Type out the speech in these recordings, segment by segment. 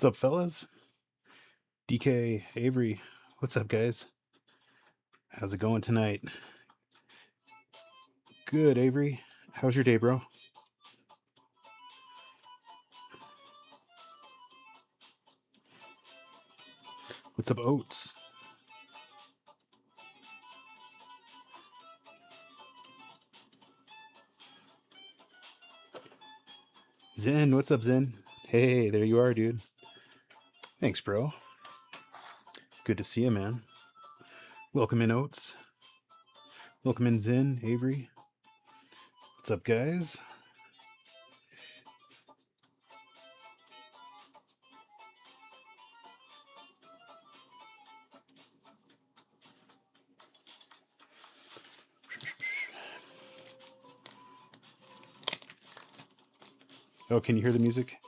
What's up, fellas? DK, Avery, what's up, guys? How's it going tonight? Good, Avery. How's your day, bro? What's up, Oats? Zen, what's up, Zen? Hey, there you are, dude. Thanks, bro. Good to see you, man. Welcome in, Oats. Welcome in, Zen, Avery. What's up, guys? Oh, can you hear the music?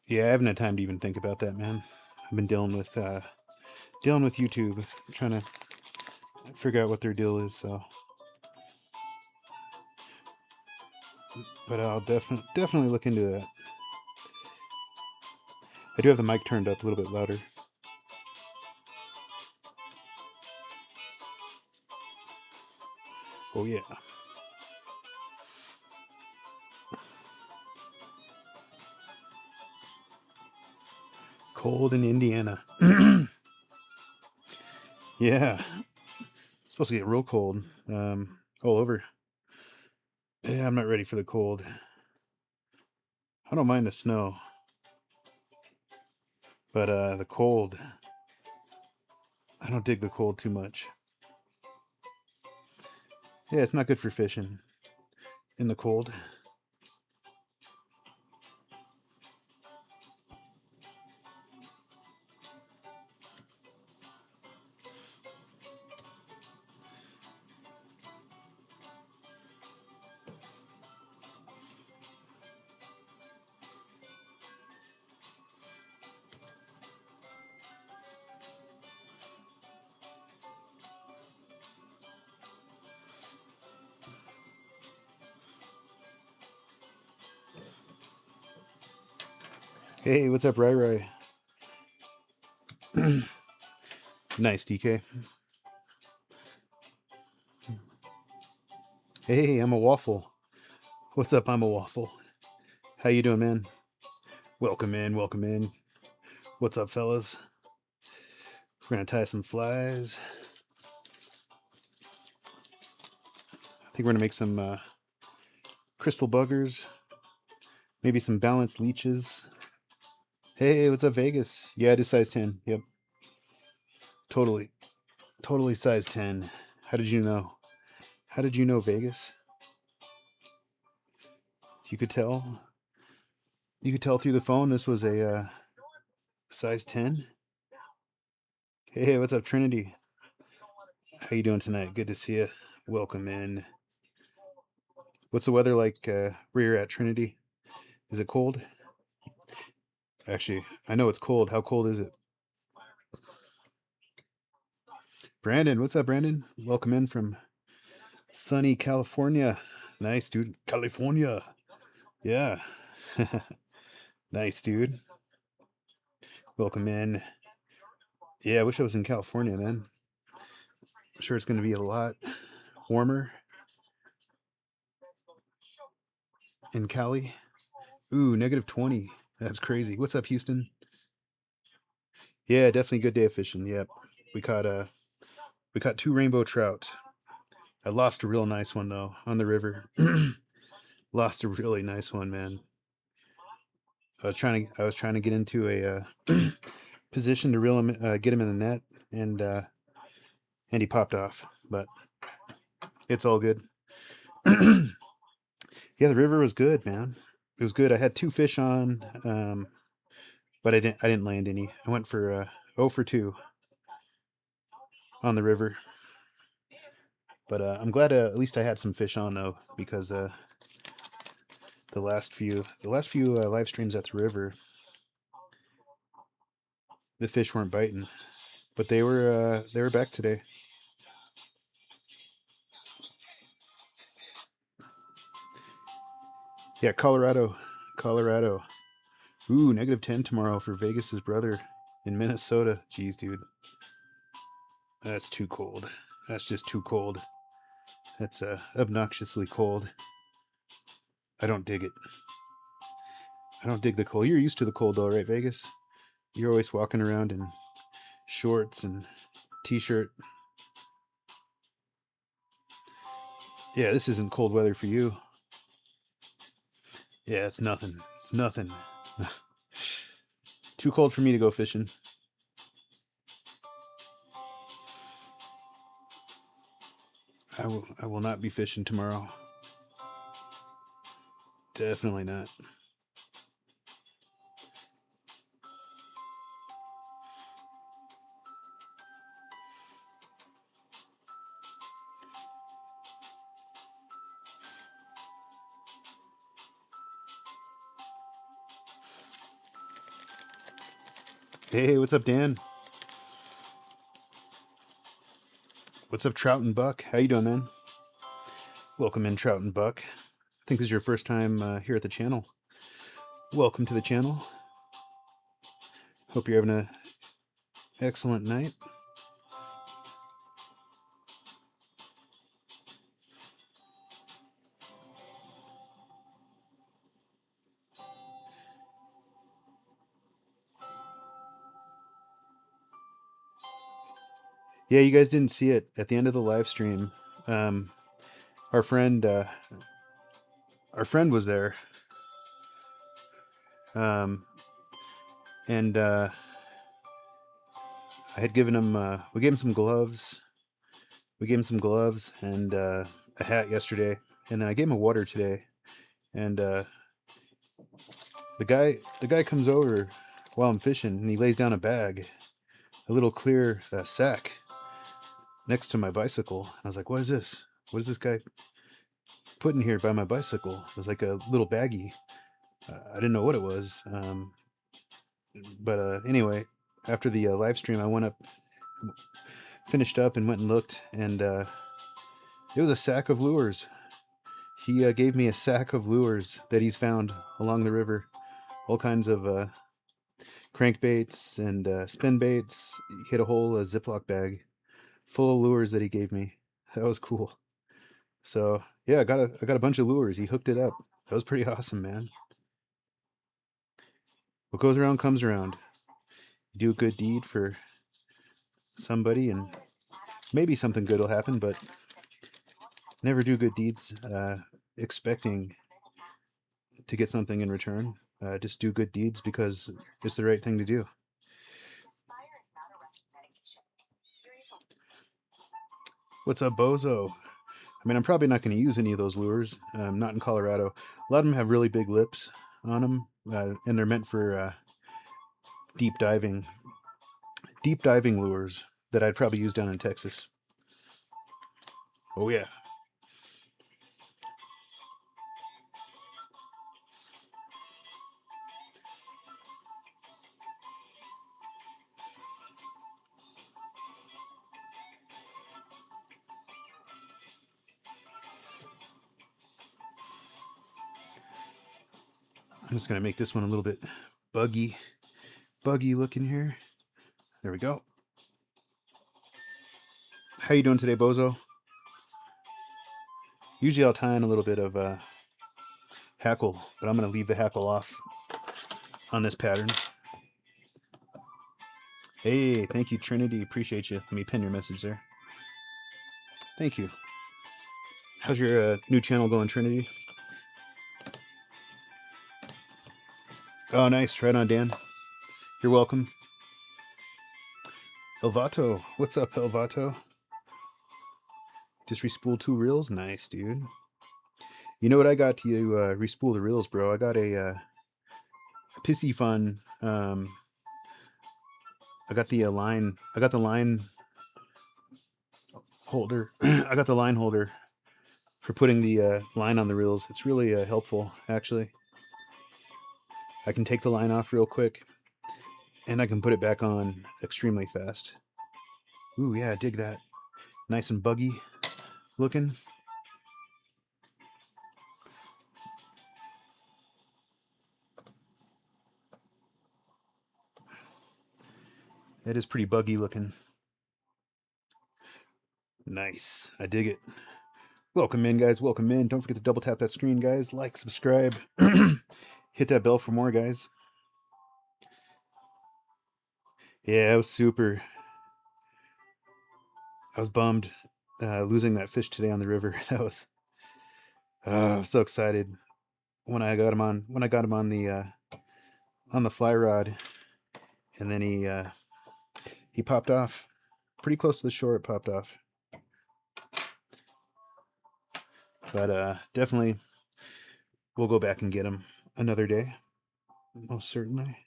Yeah, I haven't had time to even think about that, man. I've been dealing with YouTube, trying to figure out what their deal is. So, but I'll definitely look into that. I do have the mic turned up a little bit louder. Oh yeah. Cold in Indiana. Yeah, it's supposed to get real cold all over. Yeah, I'm not ready for the cold. I don't mind the snow, but the cold, I don't dig the cold too much. Yeah, it's not good for fishing in the cold. Hey, what's up, Rai Rai? Nice, DK. Hey, I'm a waffle. What's up? I'm a waffle. How you doing, man? Welcome in, welcome in. What's up, fellas? We're gonna tie some flies. I think we're gonna make some crystal buggers, maybe some balanced leeches. Hey, what's up, Vegas? Yeah, it is size 10. Yep, totally size 10. How did you know? How did you know, Vegas? You could tell. You could tell through the phone this was a size 10. Hey, what's up, Trinity? How you doing tonight? Good to see you. Welcome in. What's the weather like where you're at, Trinity? Is it cold? Actually, I know it's cold. How cold is it? Brandon, what's up, Brandon? Welcome in from sunny California. Nice, dude. California. Yeah. Nice, dude. Welcome in. Yeah, I wish I was in California, man. I'm sure it's going to be a lot warmer in Cali. Ooh, -20. That's crazy. What's up, Houston? Yeah, definitely good day of fishing. Yep. We caught we caught 2 rainbow trout. I lost a real nice one though on the river. Lost a really nice one, man. I was trying to get into a position to reel him, get him in the net, and he popped off. But it's all good. Yeah, the river was good, man. It was good. I had 2 fish on, but I didn't land any. I went for 0 for 2 on the river. But I'm glad at least I had some fish on though, because the last few live streams at the river, the fish weren't biting, but they were back today. Yeah, Colorado. Ooh, -10 tomorrow for Vegas's brother in Minnesota. Jeez, dude. That's too cold. That's just too cold. That's obnoxiously cold. I don't dig it. I don't dig the cold. You're used to the cold though, right, Vegas? You're always walking around in shorts and t-shirt. Yeah, this isn't cold weather for you. Yeah, it's nothing. It's nothing. Too cold for me to go fishing. I will not be fishing tomorrow. Definitely not. Hey, what's up, Dan? What's up, Trout and Buck? How you doing, man? Welcome in, Trout and Buck. I think this is your first time here at the channel. Welcome to the channel. Hope you're having an excellent night. Yeah, you guys didn't see it at the end of the live stream. Our friend was there, and I had given him. We gave him some gloves. We gave him some gloves and a hat yesterday, and then I gave him a water today. And the guy comes over while I'm fishing, and he lays down a bag, a little clear sack next to my bicycle. I was like, "What is this? What is this guy putting here by my bicycle?" It was like a little baggie. I didn't know what it was. But anyway, after the live stream, I went up, finished up, and went and looked, and it was a sack of lures. He gave me a sack of lures that he's found along the river. All kinds of crankbaits and spin baits. He hit a whole Ziploc bag full of lures that he gave me. That was cool. So yeah, I got a bunch of lures. He hooked it up. That was pretty awesome, man. What goes around comes around. You do a good deed for somebody, and maybe something good will happen. But never do good deeds expecting to get something in return. Just do good deeds because it's the right thing to do. What's up, Bozo? I mean, I'm probably not going to use any of those lures. Not in Colorado. A lot of them have really big lips on them, and they're meant for deep diving lures that I'd probably use down in Texas. Oh yeah. I'm just going to make this one a little bit buggy looking here. There we go. How you doing today, Bozo? Usually I'll tie in a little bit of hackle, but I'm going to leave the hackle off on this pattern. Hey, thank you, Trinity. Appreciate you. Let me pin your message there. Thank you. How's your new channel going, Trinity? Oh, nice. Right on, Dan. You're welcome. Elvato. What's up, Elvato? Just respooled 2 reels? Nice, dude. You know what I got to respool the reels, bro? I got a Pissy Fun. I got the line. I got the line holder. I got the line holder for putting the line on the reels. It's really helpful, actually. I can take the line off real quick, and I can put it back on extremely fast. Ooh, yeah, dig that. Nice and buggy looking. It is pretty buggy looking. Nice. I dig it. Welcome in, guys. Welcome in. Don't forget to double tap that screen, guys. Like, subscribe. Hit that bell for more, guys. Yeah, it was super. I was bummed losing that fish today on the river. That was I was so excited when I got him on the fly rod, and then he popped off pretty close to the shore. It popped off, but definitely we'll go back and get him another day, most certainly.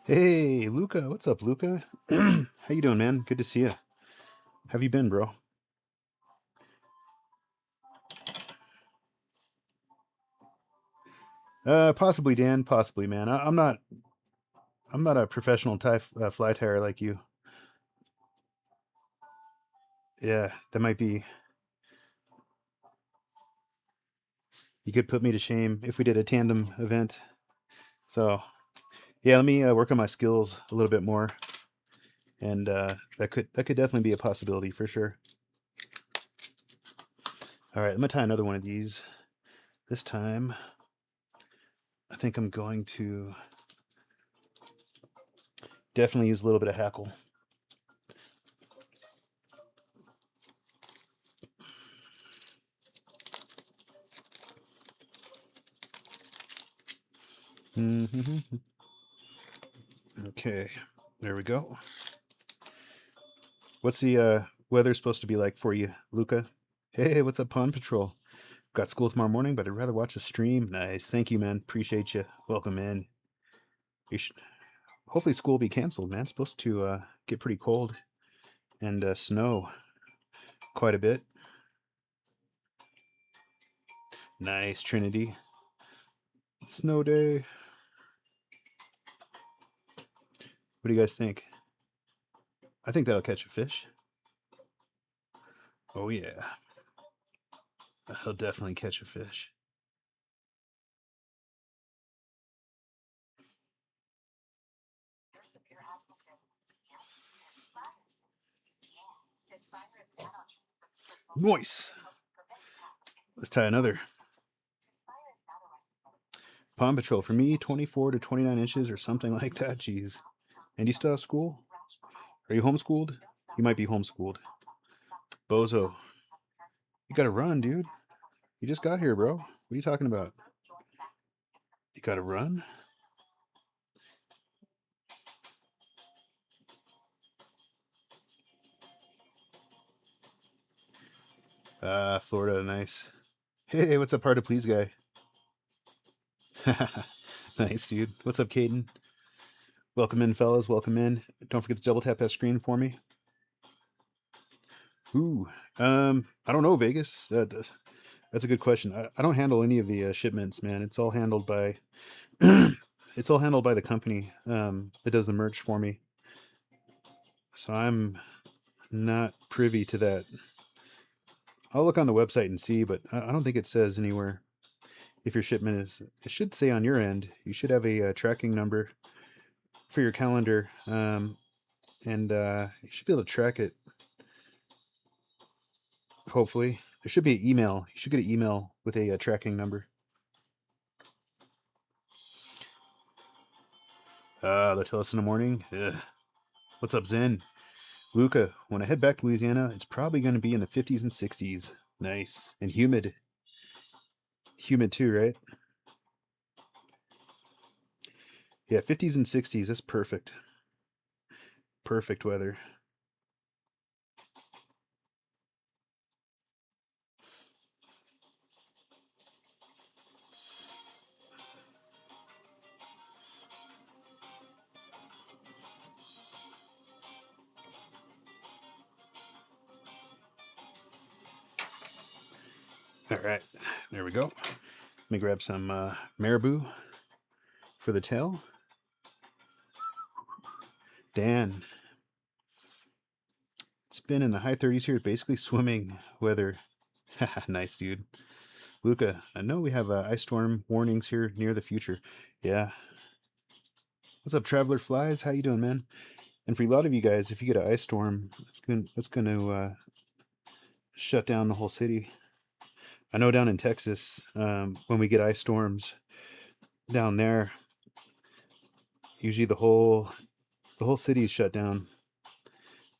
Hey, Luca, what's up, Luca? How you doing, man? Good to see you. Have you been, bro? Possibly, Dan. Possibly, man. I'm not. I'm not a professional fly tyer like you. Yeah, that might be. You could put me to shame if we did a tandem event. So, yeah, let me work on my skills a little bit more, and that could definitely be a possibility for sure. All right, I'm gonna tie another one of these. This time, I think I'm going to definitely use a little bit of hackle. Mm-hmm. Okay, there we go. What's the weather supposed to be like for you, Luca? Hey, what's up, Pond Patrol? Got school tomorrow morning, but I'd rather watch a stream. Nice, thank you, man. Appreciate you. Welcome in. You should, hopefully school will be canceled, man. It's supposed to get pretty cold and snow quite a bit. Nice, Trinity. Snow day. What do you guys think? I think that'll catch a fish. Oh yeah, he'll definitely catch a fish. Nice. Let's tie another. Pond Patrol for me, 24 to 29 inches or something like that. Jeez. And you still have school? Are you homeschooled? You might be homeschooled. Bozo, you gotta run, dude. You just got here, bro. What are you talking about? You gotta run? Florida, nice. Hey, what's up, hard to please guy? Nice, dude. What's up, Caden? Welcome in, fellas. Welcome in. Don't forget to double tap that screen for me. Ooh, I don't know, Vegas. That's a good question. I don't handle any of the shipments, man. It's all handled by it's all handled by the company that does the merch for me. So I'm not privy to that. I'll look on the website and see, but I don't think it says anywhere if your shipment is. It should say on your end. You should have a tracking number for your calendar, and you should be able to track it. Hopefully, there should be an email. You should get an email with a tracking number. They'll tell us in the morning. Ugh. What's up, Zen? Luca, when I head back to Louisiana, it's probably going to be in the 50s and 60s. Nice. And humid. Humid too, right? Yeah, 50s and 60s. That's perfect. Perfect weather. All right, there we go. Let me grab some marabou for the tail. Dan, it's been in the high 30s here, basically swimming weather. Nice, dude. Luca, I know we have ice storm warnings here near the future. Yeah. What's up, Traveler Flies? How you doing, man? And for a lot of you guys, if you get an ice storm, it's going to shut down the whole city. I know down in Texas, when we get ice storms down there, usually the whole city is shut down.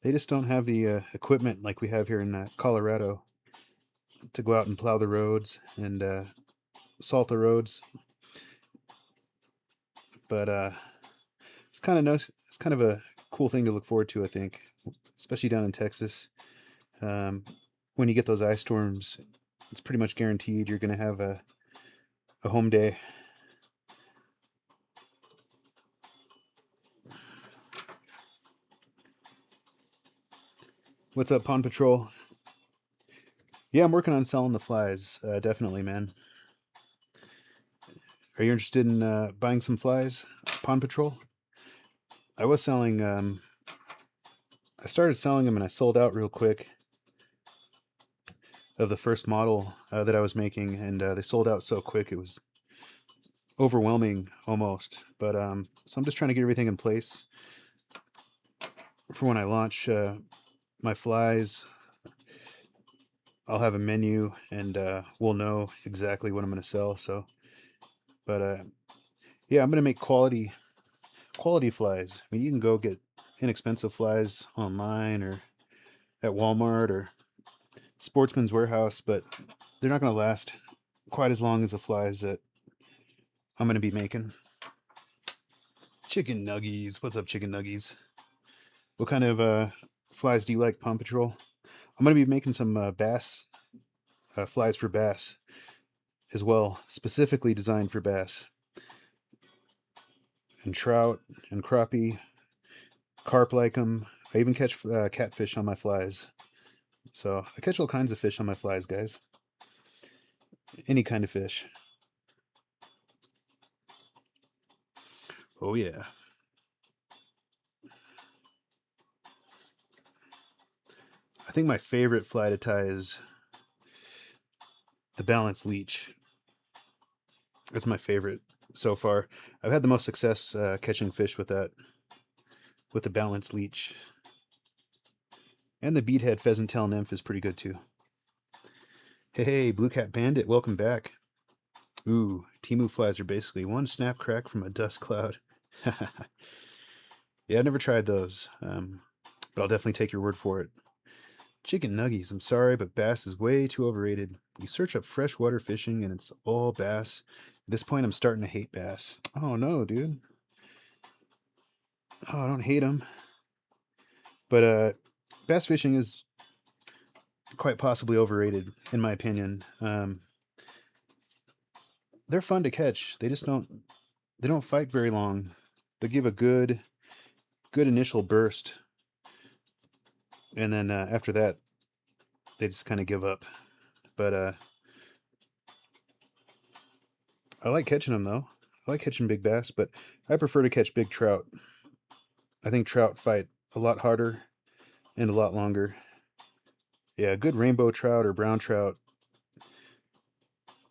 They just don't have the equipment like we have here in Colorado to go out and plow the roads and salt the roads. But it's kind of nice. It's kind of a cool thing to look forward to, I think, especially down in Texas. When you get those ice storms, it's pretty much guaranteed you're going to have a home day. What's up, Pond Patrol? Yeah, I'm working on selling the flies. Definitely, man. Are you interested in buying some flies, Pond Patrol? I was selling. I started selling them and I sold out real quick of the first model that I was making, and they sold out so quick it was overwhelming almost. But so I'm just trying to get everything in place for when I launch my flies. I'll have a menu and we'll know exactly what I'm going to sell. So, but yeah, I'm going to make quality flies. I mean, you can go get inexpensive flies online or at Walmart or Sportsman's Warehouse, but they're not going to last quite as long as the flies that I'm going to be making. Chicken Nuggies. What's up, Chicken Nuggies? What kind of flies do you like, Paw Patrol? I'm going to be making some bass flies for bass as well, specifically designed for bass and trout and crappie. Carp like them. I even catch catfish on my flies. So I catch all kinds of fish on my flies, guys. Any kind of fish. Oh yeah. I think my favorite fly to tie is the balance leech. It's my favorite so far. I've had the most success catching fish with that, with the balance leech. And the beadhead pheasant tail nymph is pretty good too. Hey, Blue Cat Bandit, welcome back. Ooh, Temu flies are basically one snap crack from a dust cloud. Yeah, I never tried those, but I'll definitely take your word for it. Chicken Nuggies, I'm sorry, but bass is way too overrated. You search up freshwater fishing and it's all bass. At this point, I'm starting to hate bass. Oh no, dude. Oh, I don't hate them. But bass fishing is quite possibly overrated, in my opinion. They're fun to catch. They just don't fight very long. They give a good initial burst, and then after that, they just kind of give up. But I like catching them though. I like catching big bass, but I prefer to catch big trout. I think trout fight a lot harder and a lot longer. Yeah, a good rainbow trout or brown trout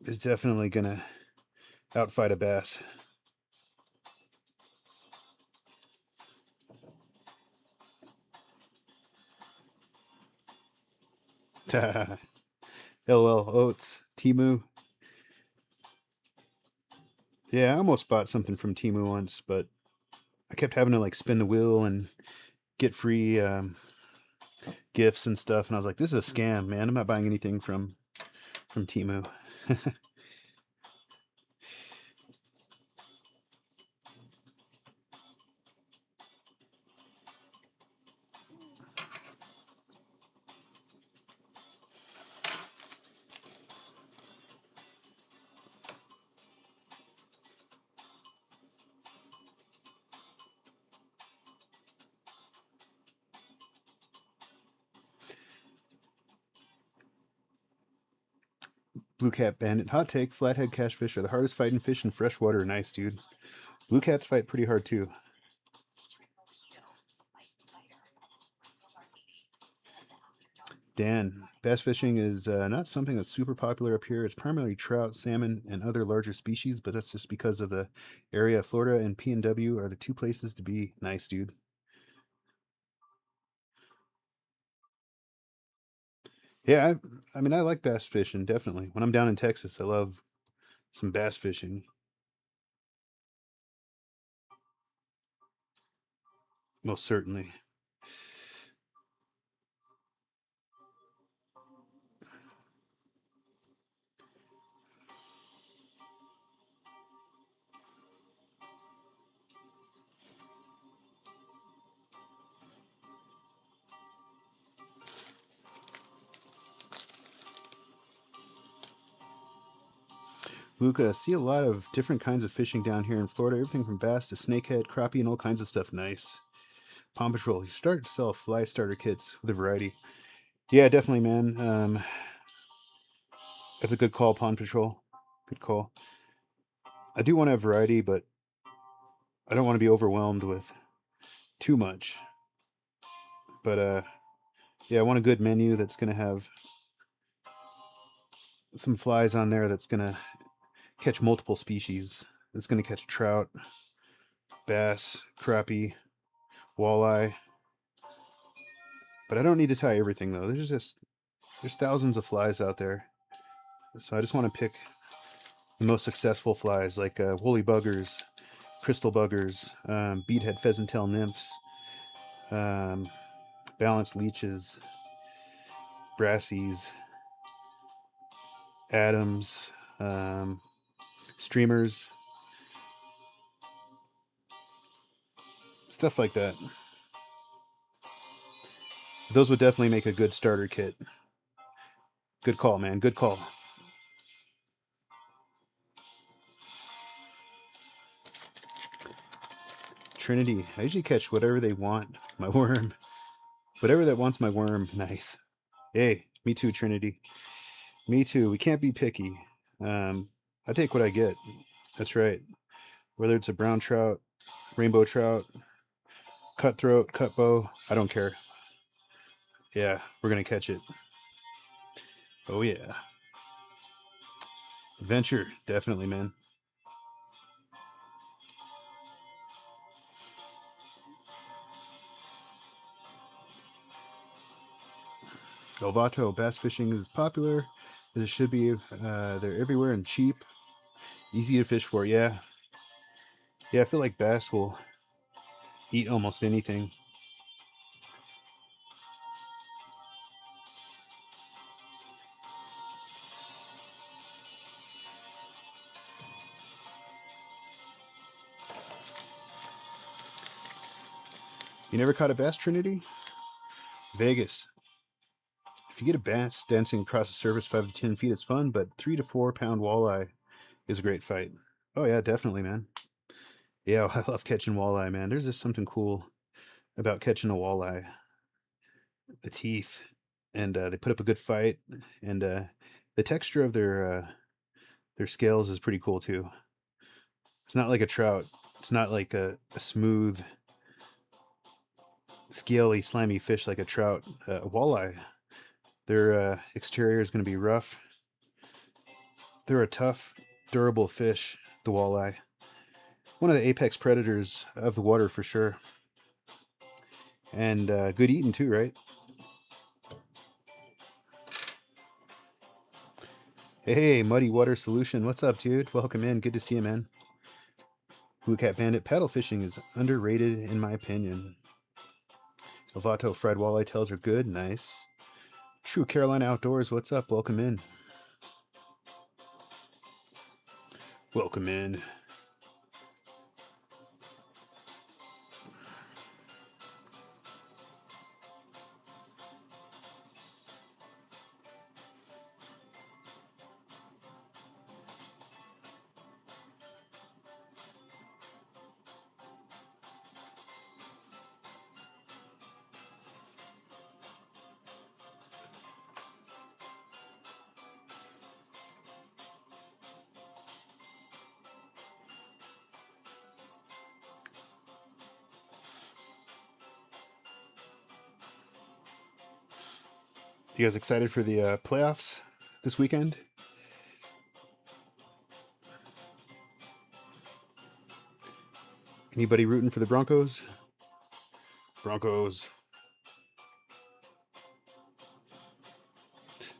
is definitely gonna outfight a bass. LL Oats, Temu. Yeah, I almost bought something from Temu once, but I kept having to like spin the wheel and get free gifts and stuff, and I was like, "This is a scam, man! I'm not buying anything from Temu." Blue Cat Bandit. Hot take, flathead catfish are the hardest fighting fish in freshwater. Nice, dude. Blue cats fight pretty hard too. Dan, bass fishing is not something that's super popular up here. It's primarily trout, salmon, and other larger species, but that's just because of the area. Florida and PNW are the two places to be. Nice, dude. Yeah, I mean, I like bass fishing, definitely. When I'm down in Texas, I love some bass fishing, most certainly. Luca, I see a lot of different kinds of fishing down here in Florida. Everything from bass to snakehead, crappie, and all kinds of stuff. Nice. Paw Patrol, you start to sell fly starter kits with a variety. Yeah, definitely, man. That's a good call, Paw Patrol. Good call. I do want to have variety, but I don't want to be overwhelmed with too much. But yeah, I want a good menu that's going to have some flies on there that's going to catch multiple species. It's going to catch trout, bass, crappie, walleye. But I don't need to tie everything though. There's thousands of flies out there. So I just want to pick the most successful flies like woolly buggers, crystal buggers, beadhead pheasant-tail nymphs, um, balanced leeches, brassies, Adams, um, streamers, stuff like that. Those would definitely make a good starter kit. Good call, man. Good call. Trinity. I usually catch whatever they want. My worm. Whatever that wants my worm. Nice. Hey, me too, Trinity. Me too. We can't be picky. I take what I get. That's right. Whether it's a brown trout, rainbow trout, cutthroat, cutbow, I don't care. Yeah, we're going to catch it. Oh, yeah. Adventure. Definitely, man. Elvato bass fishing is popular as it should be. They're everywhere and cheap, easy to fish for. Yeah, yeah. I feel like bass will eat almost anything. You never caught a bass, Trinity? Vegas. If you get a bass dancing across the surface 5 to 10 feet, it's fun, but 3 to 4 pound walleye is a great fight. Oh yeah, definitely, man. Yeah, I love catching walleye, man. There's just something cool about catching a walleye. The teeth, and they put up a good fight, and the texture of their scales is pretty cool too. It's not like a trout. It's not like a smooth, scaly, slimy fish like a trout. A walleye, their exterior is going to be rough. They're a tough, durable fish, the walleye. One of the apex predators of the water for sure. And good eating too, right? Hey, Muddy Water Solution. What's up, dude? Welcome in. Good to see you, man. Blue Cat Bandit. Paddle fishing is underrated in my opinion. Lovato fried walleye tails are good. Nice. True Carolina Outdoors. What's up? Welcome in. Welcome in. You guys excited for the playoffs this weekend? Anybody rooting for the Broncos? Broncos.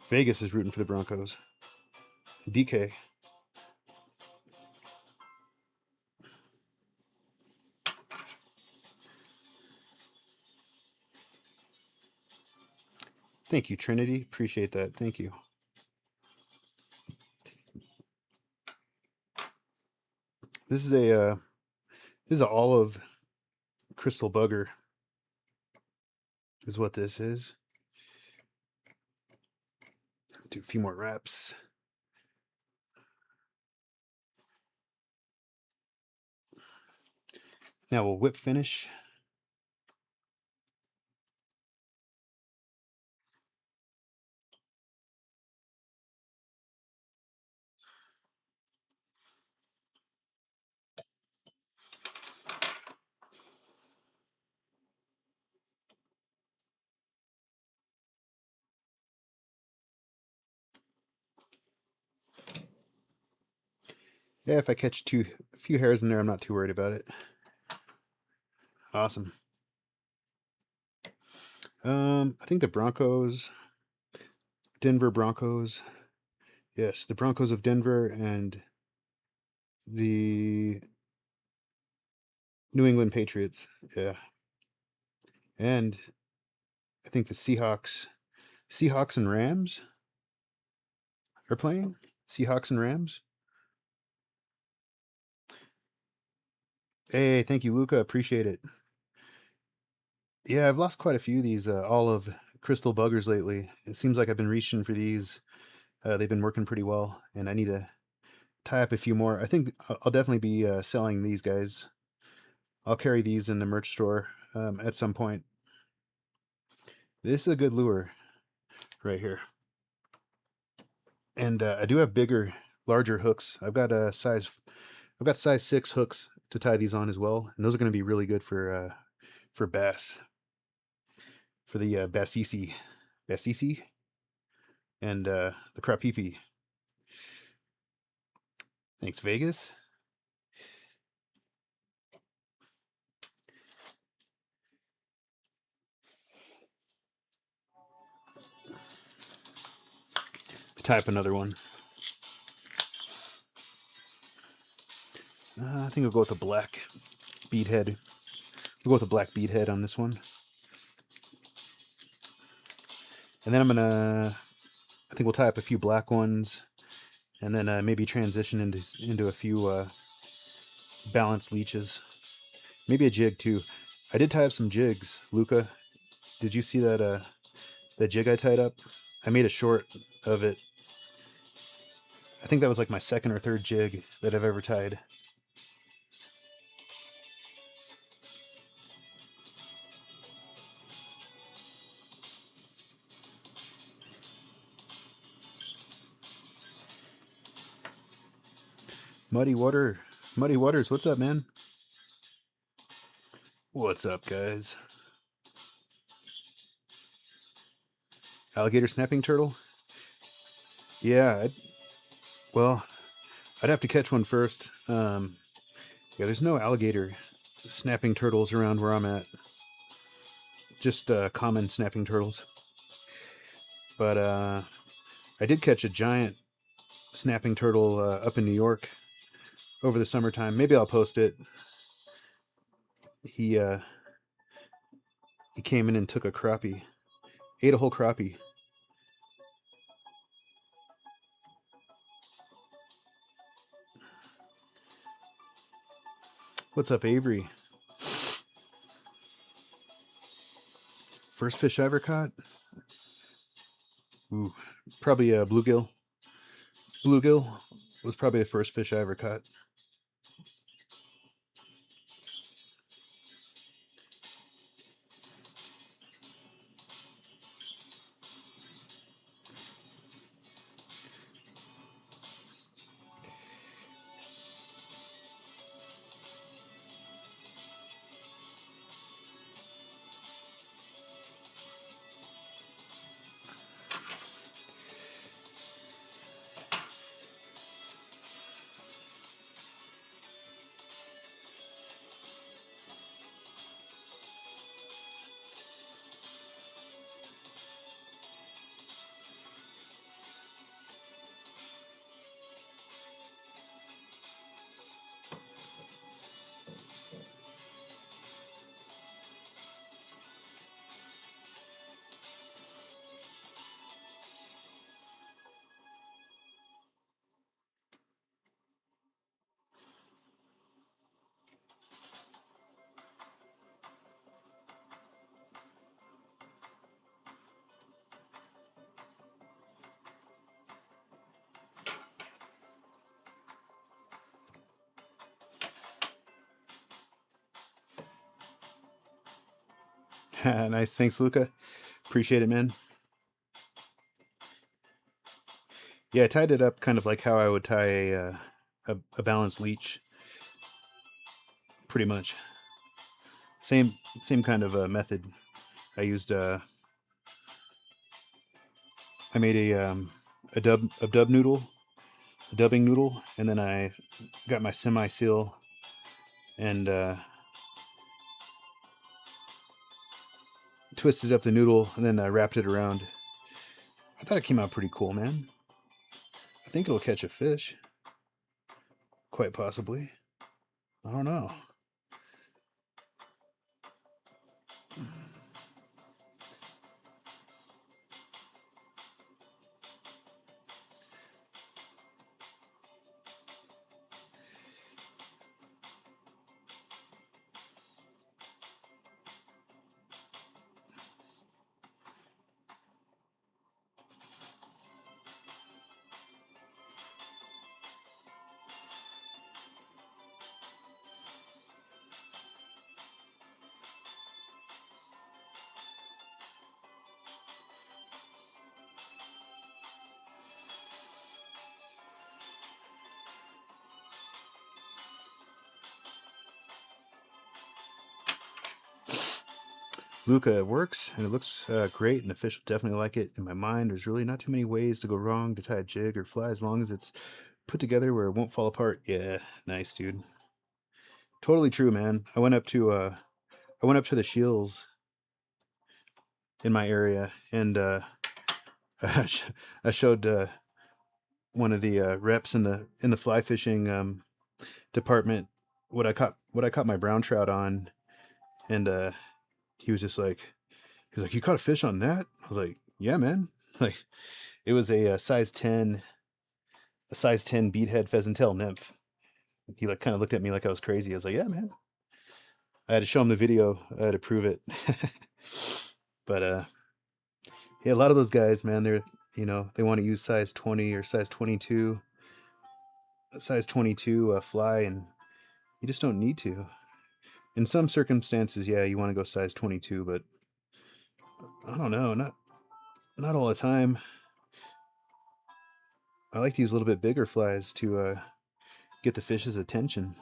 Vegas is rooting for the Broncos. DK. Thank you, Trinity. Appreciate that. Thank you. This is a olive crystal bugger, is what this is. Do a few more reps. Now we'll whip finish. Yeah, if I catch a few hairs in there, I'm not too worried about it. Awesome. I think the Broncos, Denver Broncos. Yes, the Broncos of Denver and the New England Patriots. Yeah. And I think the Seahawks and Rams are playing. Seahawks and Rams. Hey, thank you, Luca. Appreciate it. Yeah, I've lost quite a few of these olive crystal buggers lately. It seems like I've been reaching for these. They've been working pretty well, and I need to tie up a few more. I think I'll definitely be selling these guys. I'll carry these in the merch store at some point. This is a good lure right here. And I do have larger hooks. I've got size 6 hooks to tie these on as well, and those are going to be really good for bass, for the bassisi, and the crapifi. Thanks, Vegas. Type another one. I think we'll go with a black beadhead. We'll go with a black beadhead on this one. And then I think we'll tie up a few black ones, and then maybe transition into a few balanced leeches. Maybe a jig too. I did tie up some jigs, Luca. Did you see that jig I tied up? I made a short of it. I think that was like my second or third jig that I've ever tied. Muddy Waters, what's up, man? What's up, guys? Alligator snapping turtle? Yeah, I'd have to catch one first. Yeah, there's no alligator snapping turtles around where I'm at. Just common snapping turtles. But I did catch a giant snapping turtle up in New York over the summertime. Maybe I'll post it. He came in and took a crappie, ate a whole crappie. What's up, Avery? First fish I ever caught? Ooh, probably a bluegill. Bluegill was probably the first fish I ever caught. Nice. Thanks, Luca. Appreciate it, man. Yeah, I tied it up kind of like how I would tie a balanced leech, pretty much. Same same kind of method. I used I made a dub noodle, a dubbing noodle, and then I got my semi seal and twisted up the noodle, and then I wrapped it around. I thought it came out pretty cool, man. I think it'll catch a fish, quite possibly. I don't know. Luca, it works and it looks great, and the fish will definitely like it. In my mind, there's really not too many ways to go wrong to tie a jig or fly as long as it's put together where it won't fall apart. Yeah, nice, dude. Totally true, man. I went up to the Shields in my area, and I showed one of the reps in the fly fishing department what I caught my brown trout on, and he was just like, he was like, "You caught a fish on that?" I was like, "Yeah, man." Like, it was a size 10 beadhead pheasant-tail nymph. He like kind of looked at me like I was crazy. I was like, "Yeah, man." I had to show him the video to prove it. But yeah, a lot of those guys, man, they want to use size 20 or size 22 fly, and you just don't need to. In some circumstances, yeah, you want to go size 22, but I don't know, not all the time. I like to use a little bit bigger flies to get the fish's attention.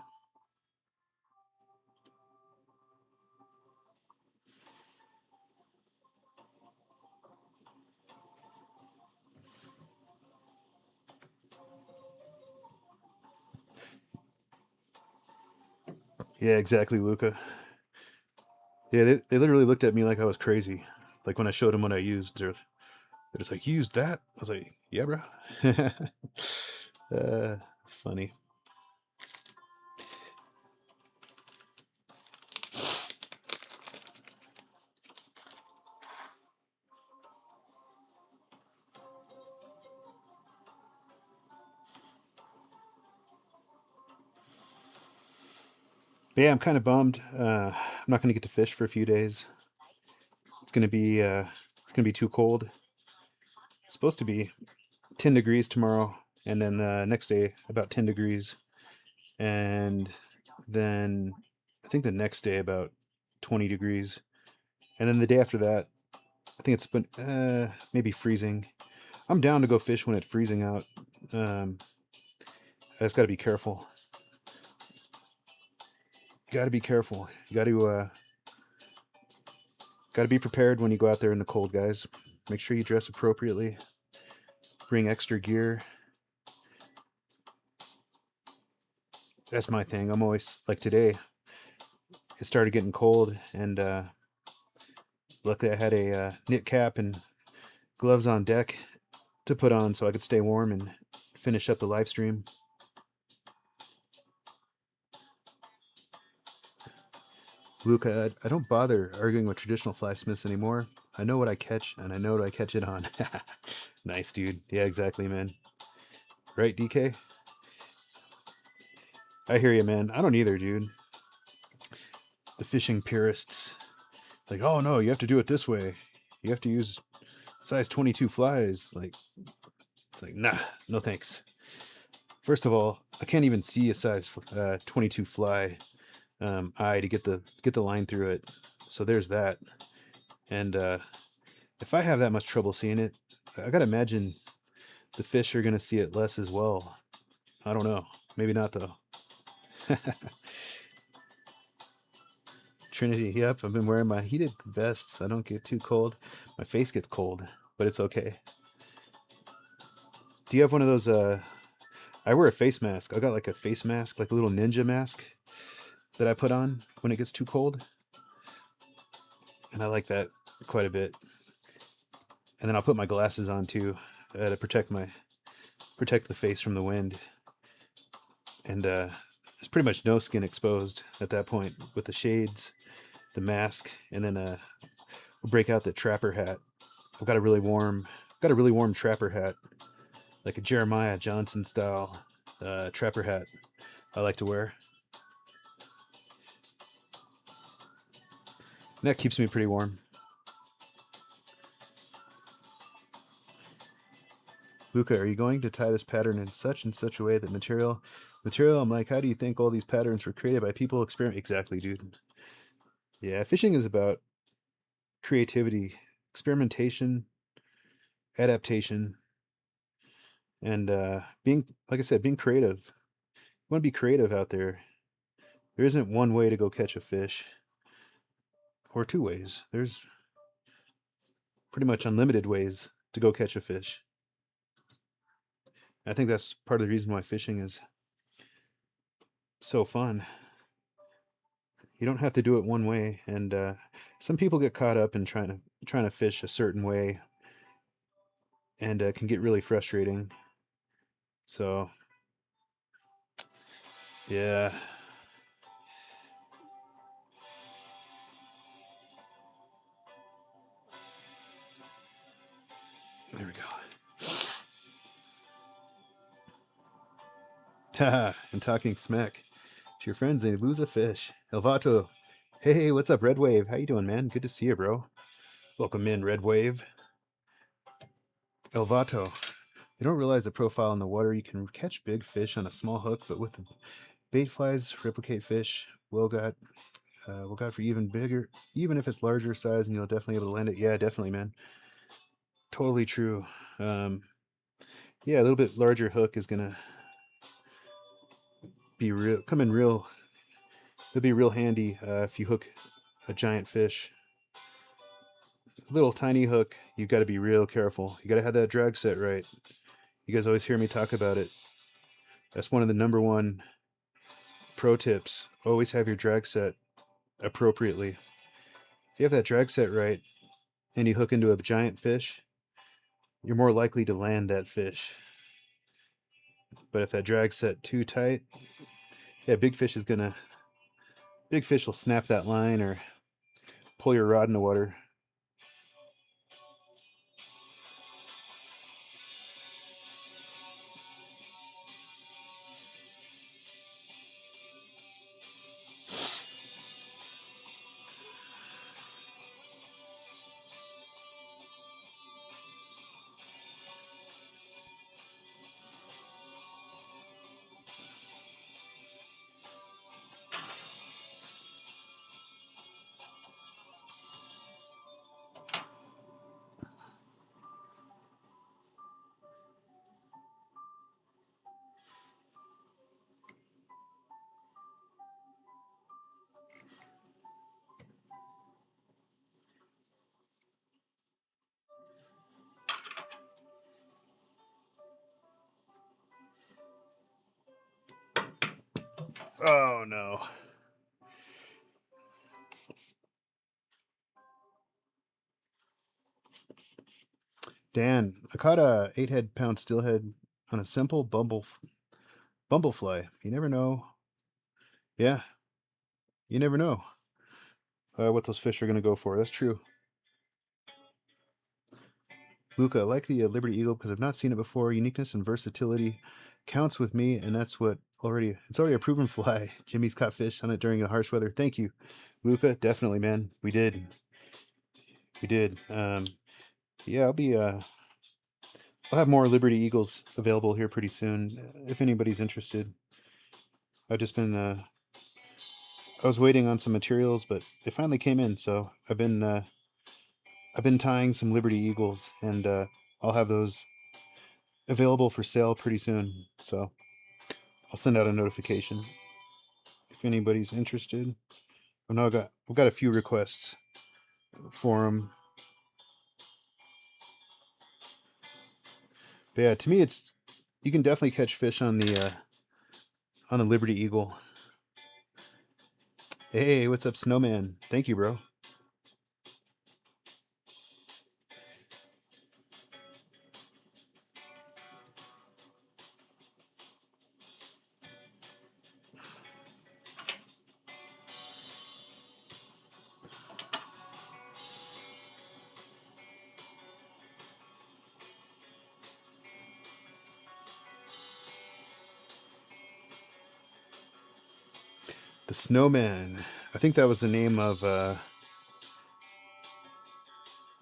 Yeah, exactly, Luca. Yeah, they literally looked at me like I was crazy. Like when I showed them what I used, they're just like, "You used that?" I was like, "Yeah, bro." It's funny. But yeah, I'm kind of bummed. I'm not going to get to fish for a few days. It's gonna be too cold. It's supposed to be 10 degrees tomorrow, and then next day about 10 degrees, and then I think the next day about 20 degrees, and then the day after that, I think it's been maybe freezing. I'm down to go fish when it's freezing out. Um, I just got to be careful. You got to be careful. You got to be prepared when you go out there in the cold, guys. Make sure you dress appropriately. Bring extra gear. That's my thing. I'm always like today. It started getting cold, and luckily I had a knit cap and gloves on deck to put on so I could stay warm and finish up the live stream. Luca, I don't bother arguing with traditional fly smiths anymore. I know what I catch, and I know what I catch it on. Nice, dude. Yeah, exactly, man. Right, DK? I hear you, man. I don't either, dude. The fishing purists, like, oh no, you have to do it this way. You have to use size 22 flies. Like, it's like, nah, no thanks. First of all, I can't even see a size 22 fly eye to get the line through it. So there's that. And if I have that much trouble seeing it, I gotta imagine the fish are gonna see it less as well. I don't know. Maybe not though. Trinity, yep. I've been wearing my heated vests. I don't get too cold. My face gets cold, but it's okay. Do you have one of those? I wear a face mask. I got like a face mask, like a little ninja mask that I put on when it gets too cold, and I like that quite a bit. And then I'll put my glasses on too to protect the face from the wind. And there's pretty much no skin exposed at that point with the shades, the mask, and then we'll break out the trapper hat. Got a really warm trapper hat, like a Jeremiah Johnson style trapper hat. I like to wear. And that keeps me pretty warm. Luca, are you going to tie this pattern in such and such a way that material? I'm like, how do you think all these patterns were created by people experiment? Exactly, dude. Yeah, fishing is about creativity, experimentation, adaptation, and being, like I said, being creative. You want to be creative out there. There isn't one way to go catch a fish, or two ways. There's pretty much unlimited ways to go catch a fish. I think that's part of the reason why fishing is so fun. You don't have to do it one way, and some people get caught up in trying to fish a certain way, and can get really frustrating. So yeah, there we go. Haha, and talking smack to your friends, they lose a fish. Elvato, hey, what's up, Red Wave? How you doing, man? Good to see you, bro. Welcome in, Red Wave. Elvato, you don't realize the profile in the water. You can catch big fish on a small hook, but with the bait flies, replicate fish. Will got for even bigger, even if it's larger size, and you'll definitely be able to land it. Yeah, definitely, man. Totally true. Um, yeah, a little bit larger hook is gonna be real, come in real. It'll be real handy if you hook a giant fish. A little tiny hook, you've got to be real careful. You got to have that drag set right. You guys always hear me talk about it. That's one of the number one pro tips. Always have your drag set appropriately. If you have that drag set right and you hook into a giant fish, you're more likely to land that fish. But if that drag set too tight, yeah, big fish will snap that line or pull your rod in the water. Oh no. Dan, I caught a 8 pound steelhead on a simple bumblefly. You never know. Yeah, you never know what those fish are going to go for. That's true. Luca, I like the Liberty Eagle because I've not seen it before. Uniqueness and versatility counts with me, and it's already a proven fly. Jimmy's caught fish on it during the harsh weather. Thank you, Luca. Definitely, man. We did. Yeah, I'll have more Liberty Eagles available here pretty soon. If anybody's interested, I've just been I was waiting on some materials, but they finally came in, so I've been I've been tying some Liberty Eagles, and I'll have those available for sale pretty soon. So I'll send out a notification if anybody's interested. We've got a few requests for them. But yeah, to me, it's you can definitely catch fish on the Liberty Eagle. Hey, what's up, Snowman? Thank you, bro. The Snowman. I think that was the name of.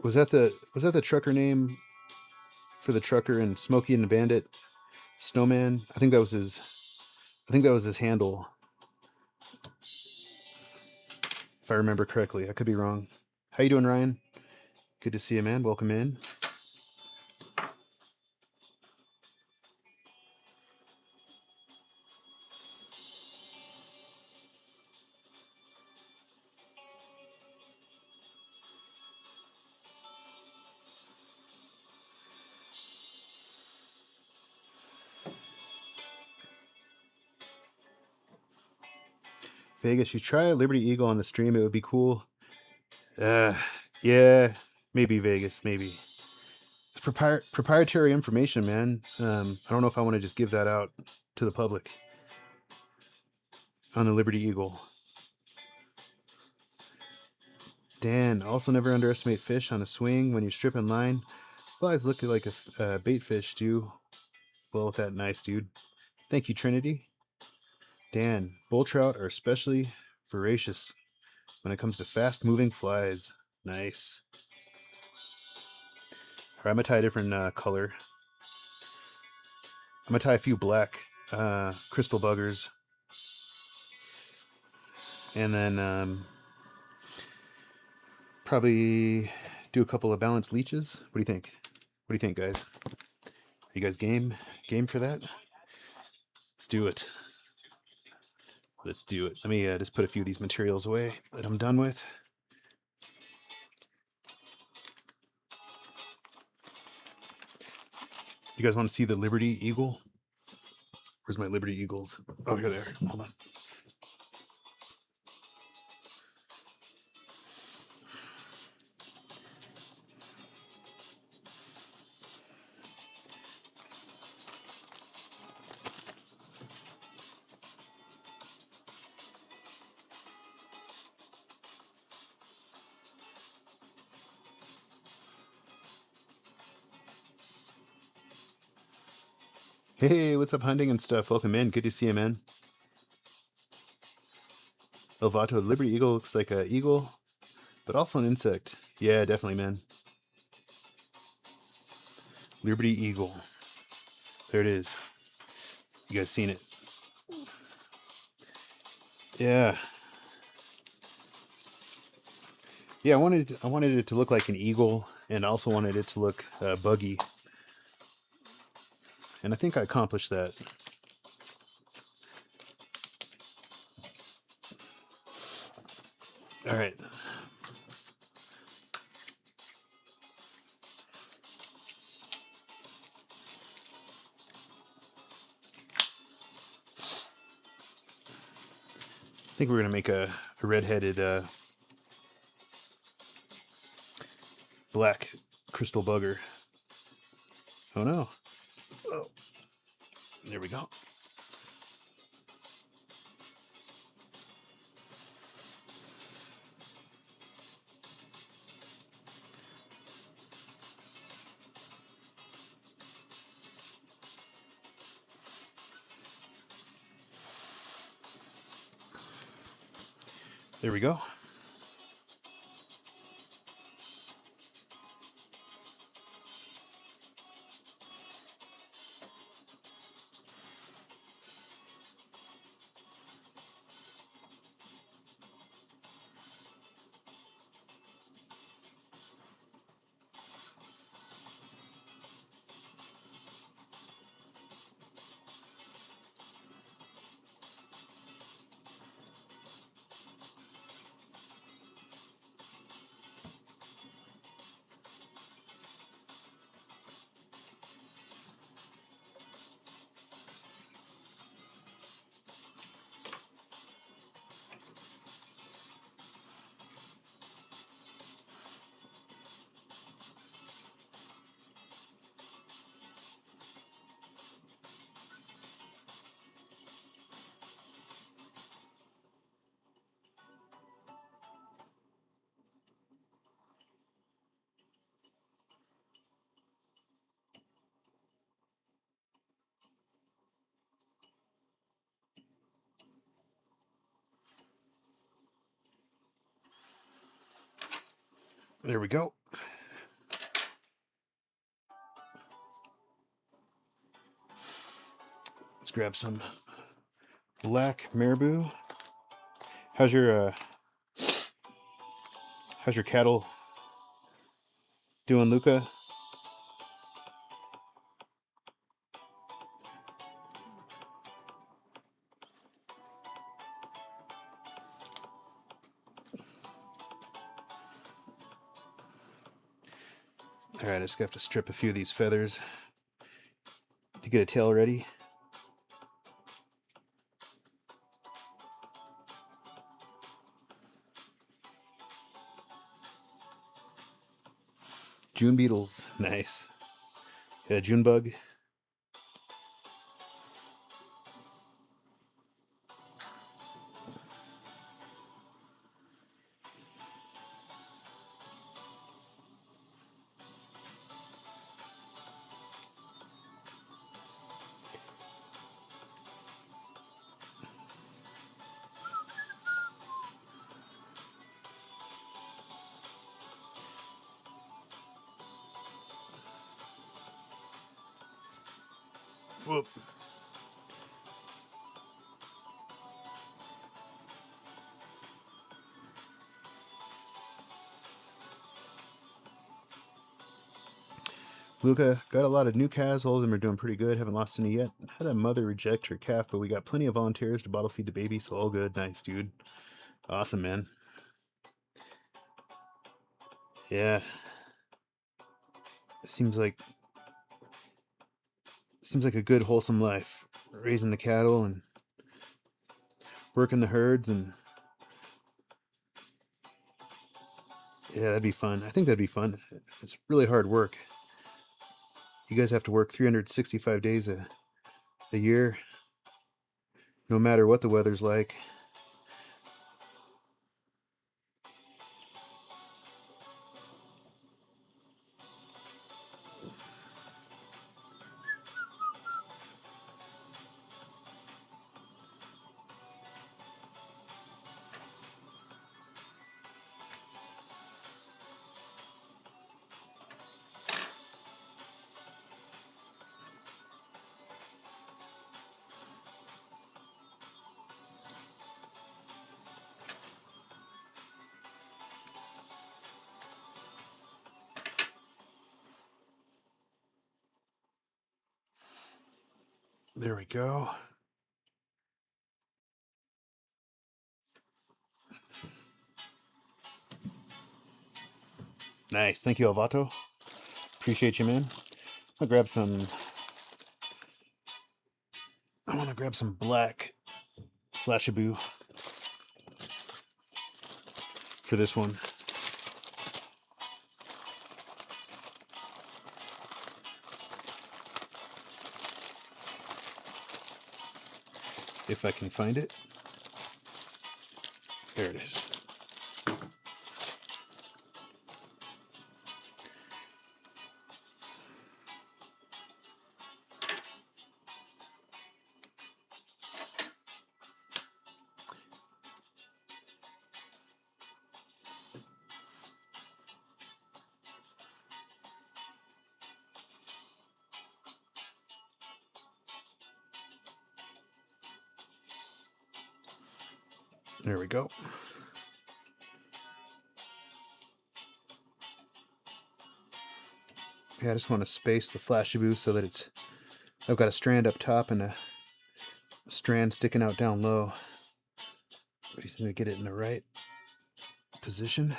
Was that the trucker name for the trucker in Smokey and the Bandit? Snowman. I think that was his. I think that was his handle, if I remember correctly. I could be wrong. How you doing, Ryan? Good to see you, man. Welcome in. Vegas, you try a Liberty Eagle on the stream. It would be cool. Uh, yeah, maybe Vegas, maybe. It's proprietary information, man. I don't know if I want to just give that out to the public on the Liberty Eagle. Dan, also never underestimate fish on a swing when you're stripping line. Flies look like a bait fish do well with that. Nice, dude. Thank you, Trinity. Dan, bull trout are especially voracious when it comes to fast-moving flies. Nice. All right, I'm gonna tie a different color. I'm gonna tie a few black crystal buggers, and then probably do a couple of balanced leeches. What do you think? What do you think, guys? Are you guys game for that? Let's do it. Let's do it. Let me just put a few of these materials away that I'm done with. You guys want to see the Liberty Eagle? Where's my Liberty Eagles? Oh, here they are. Hold on. Hey, what's up, hunting and stuff? Welcome in. Good to see you, man. Elvato, Liberty Eagle looks like an eagle, but also an insect. Yeah, definitely, man. Liberty Eagle. There it is. You guys seen it? Yeah. Yeah, I wanted it to look like an eagle, and I also wanted it to look buggy. And I think I accomplished that. All right. I think we're gonna make a red-headed black crystal bugger. Oh no. Oh. There we go. There we go. There we go. Let's grab some black marabou. How's your cattle doing, Luca? All right, I just have to strip a few of these feathers to get a tail ready. June beetles, nice. Yeah, June bug. Whoop. Luca, got a lot of new calves. All of them are doing pretty good. Haven't lost any yet. Had a mother reject her calf, but we got plenty of volunteers to bottle feed the baby, so all good. Nice, dude. Awesome, man. Yeah. It seems like a good wholesome life. Raising the cattle and working the herds, and yeah, that'd be fun. I think that'd be fun. It's really hard work. You guys have to work 365 days a year, no matter what the weather's like. There we go. Nice. Thank you, Alvato. Appreciate you, man. I'll grab some. I want to grab some black flashaboo for this one. If I can find it. There it is. There we go. Yeah, I just want to space the flashaboo so that I've got a strand up top and a strand sticking out down low. But he's going to get it in the right position.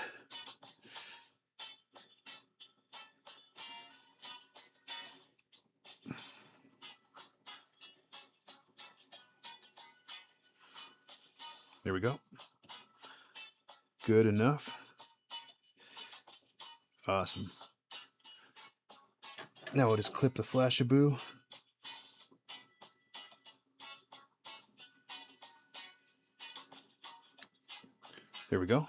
There we go. Good enough. Awesome. Now we'll just clip the flashaboo. There we go.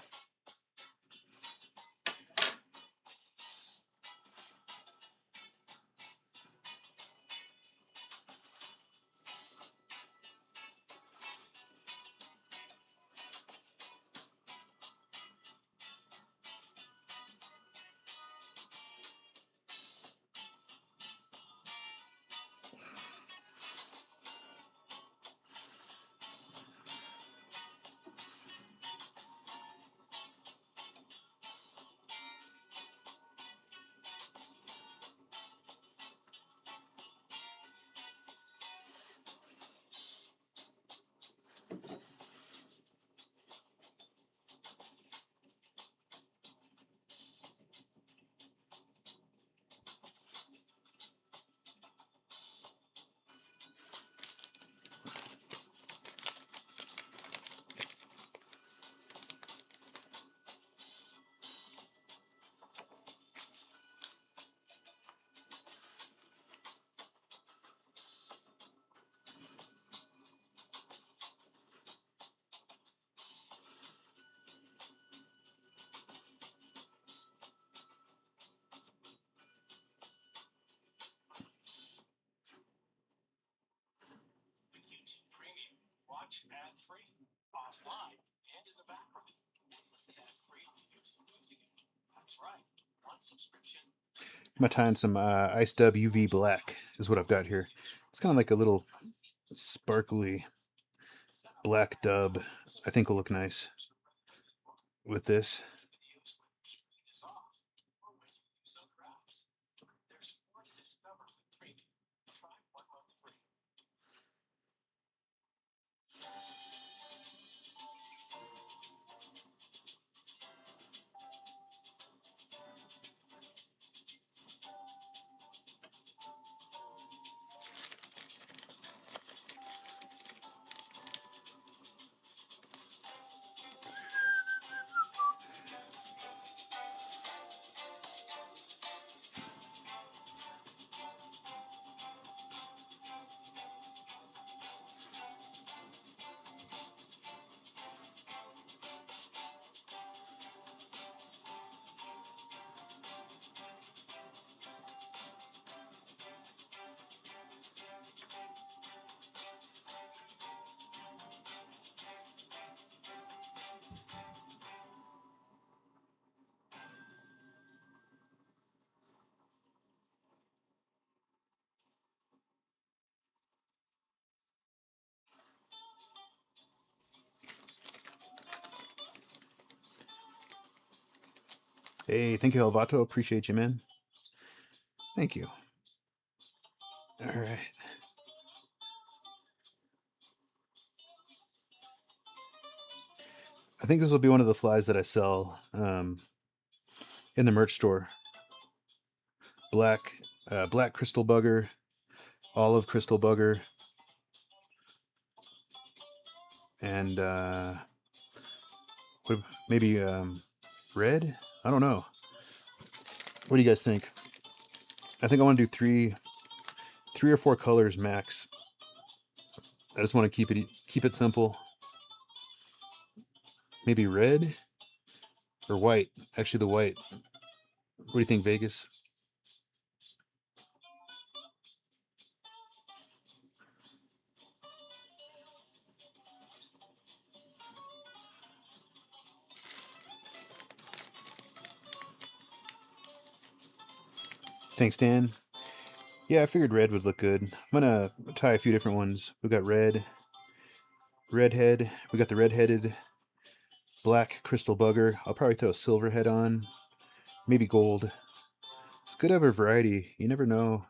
I'm gonna tie in some Ice Dub UV Black is what I've got here. It's kind of like a little sparkly black dub. I think will look nice with this. Hey, thank you, Elvato. Appreciate you, man. Thank you. All right. I think this will be one of the flies that I sell in the merch store. Black, black crystal bugger, olive crystal bugger, and maybe red. I don't know. What do you guys think? I think I want to do three or four colors max. I just want to keep it simple. Maybe red or white. Actually, the white. What do you think, Vegas? Thanks, Dan. Yeah, I figured red would look good. I'm gonna tie a few different ones. We've got redhead. We got the redheaded, black crystal bugger. I'll probably throw a silver head on, maybe gold. It's good to have a variety. You never know.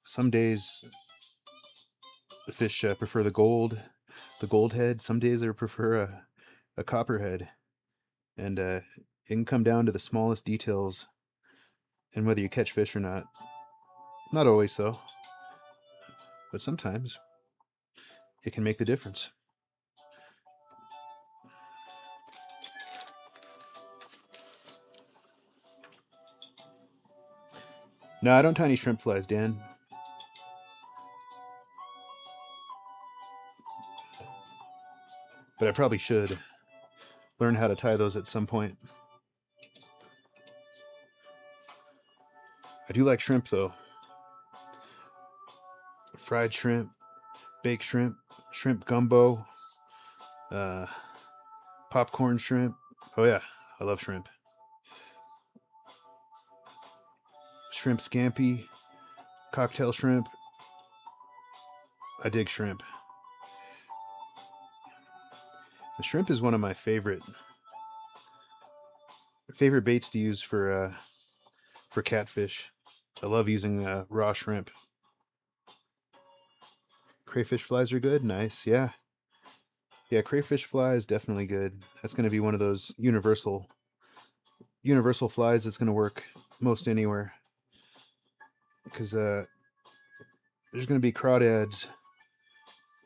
Some days the fish prefer the gold head. Some days they prefer a copper head, and it can come down to the smallest details and whether you catch fish or not. Not always so, but sometimes it can make the difference. No, I don't tie any shrimp flies, Dan. But I probably should learn how to tie those at some point. I do like shrimp though. Fried shrimp, baked shrimp, shrimp gumbo, uh, popcorn shrimp. Oh yeah, I love shrimp. Shrimp scampi, cocktail shrimp. I dig shrimp. The shrimp is one of my favorite baits to use for catfish. I love using raw shrimp. Crayfish flies are good. Nice. Yeah. Yeah, crayfish fly is definitely good. That's going to be one of those universal flies that's going to work most anywhere. Because there's going to be crawdads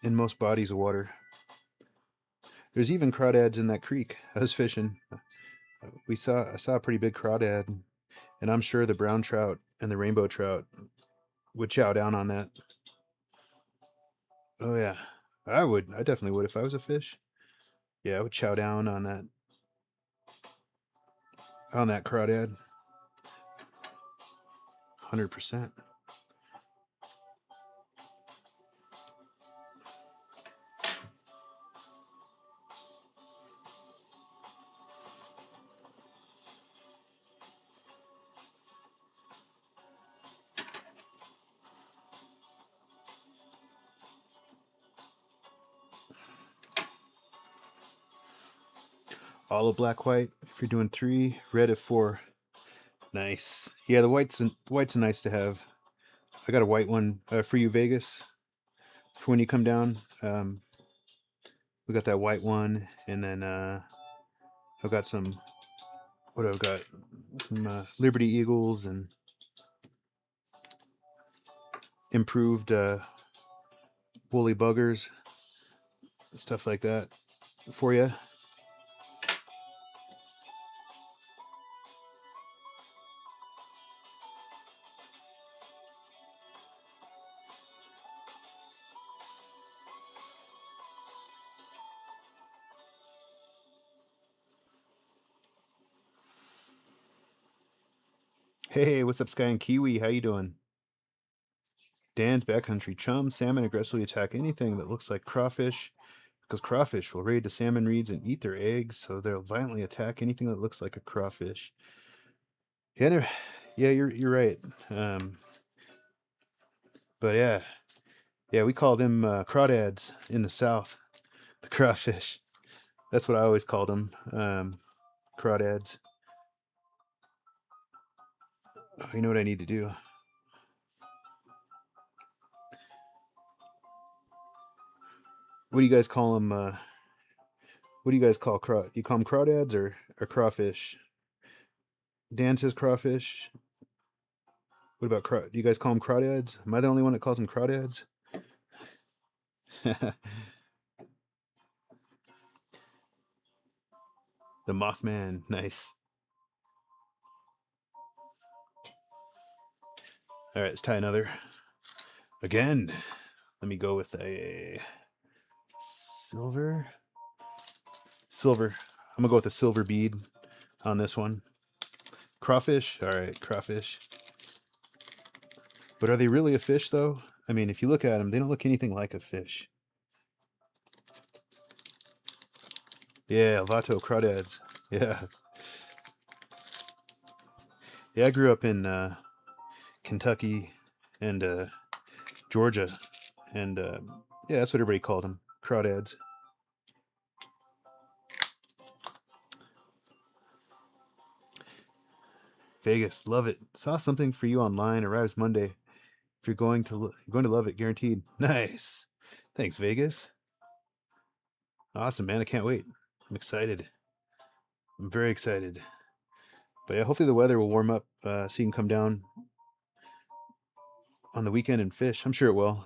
in most bodies of water. There's even crawdads in that creek I was fishing. I saw a pretty big crawdad, and I'm sure the brown trout and the rainbow trout would chow down on that. Oh yeah, I would. I definitely would if I was a fish. Yeah, I would chow down on that crawdad. 100%. Olive, black, white if you're doing 3, red if 4. Nice. Yeah, the white's are nice to have. I got a white one for you, Vegas, for when you come down. We got that white one, and then I've got some. What I've got? Some Liberty Eagles and improved woolly buggers, stuff like that for you. Hey, what's up, Sky and Kiwi? How you doing? Dan's backcountry chum. Salmon aggressively attack anything that looks like crawfish because crawfish will raid the salmon reeds and eat their eggs, so they'll violently attack anything that looks like a crawfish. Yeah, yeah, you're right. But yeah, we call them crawdads in the south. The crawfish. That's what I always called them. Crawdads. Oh, you know what I need to do? What do you guys call them? What do you guys call craw? You call them crawdads or crawfish? Dan says crawfish. What about craw? Do you guys call them crawdads? Am I the only one that calls them crawdads? The Mothman, nice. All right, let's tie another. Again, let me go with a silver. Silver. I'm gonna go with a silver bead on this one. Crawfish. All right, crawfish. But are they really a fish, though? I mean, if you look at them, they don't look anything like a fish. Yeah, Vato crawdads. Yeah. Yeah, I grew up in Kentucky and Georgia, and yeah, that's what everybody called them, crawdads. Vegas, love it. Saw something for you online. Arrives Monday. If you're going to love it, guaranteed. Nice. Thanks, Vegas. Awesome, man. I can't wait. I'm excited. I'm very excited. But yeah, hopefully the weather will warm up so you can come down on the weekend and fish. I'm sure it will.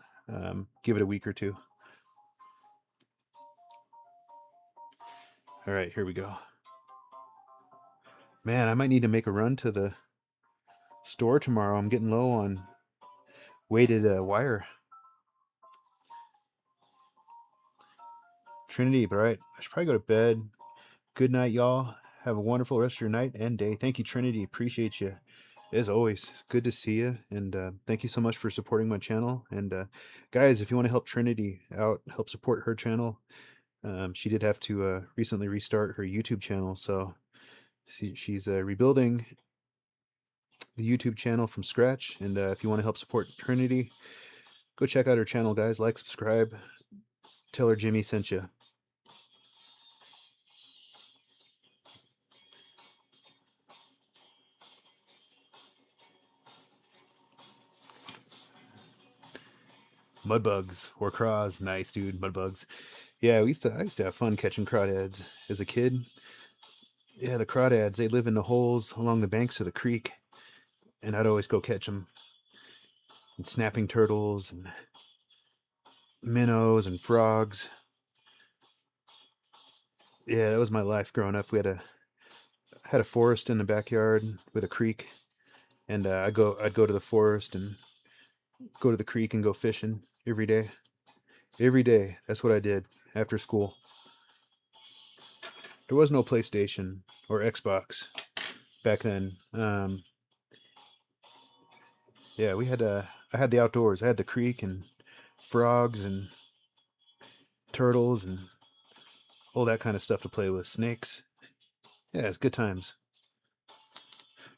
Give it a week or two. All right, here we go. Man, I might need to make a run to the store tomorrow. I'm getting low on weighted wire. Trinity, but all right, I should probably go to bed. Good night, y'all. Have a wonderful rest of your night and day. Thank you, Trinity. Appreciate you. As always, it's good to see you. And thank you so much for supporting my channel. And guys, if you want to help Trinity out, help support her channel, she did have to recently restart her YouTube channel. So she's rebuilding the YouTube channel from scratch. And if you want to help support Trinity, go check out her channel, guys. Like, subscribe. Tell her Jimmy sent you. Mudbugs or craws. Nice, dude. Mudbugs. Yeah, I used to have fun catching crawdads as a kid. Yeah, the crawdads, they live in the holes along the banks of the creek, and I'd always go catch them. And snapping turtles and minnows and frogs. Yeah, that was my life growing up. We had a forest in the backyard with a creek, and I'd go to the forest and go to the creek and go fishing every day. Every day, that's what I did after school. There was no PlayStation or Xbox back then. Yeah, I had the outdoors. I had the creek and frogs and turtles and all that kind of stuff to play with. Snakes. Yeah, it's good times.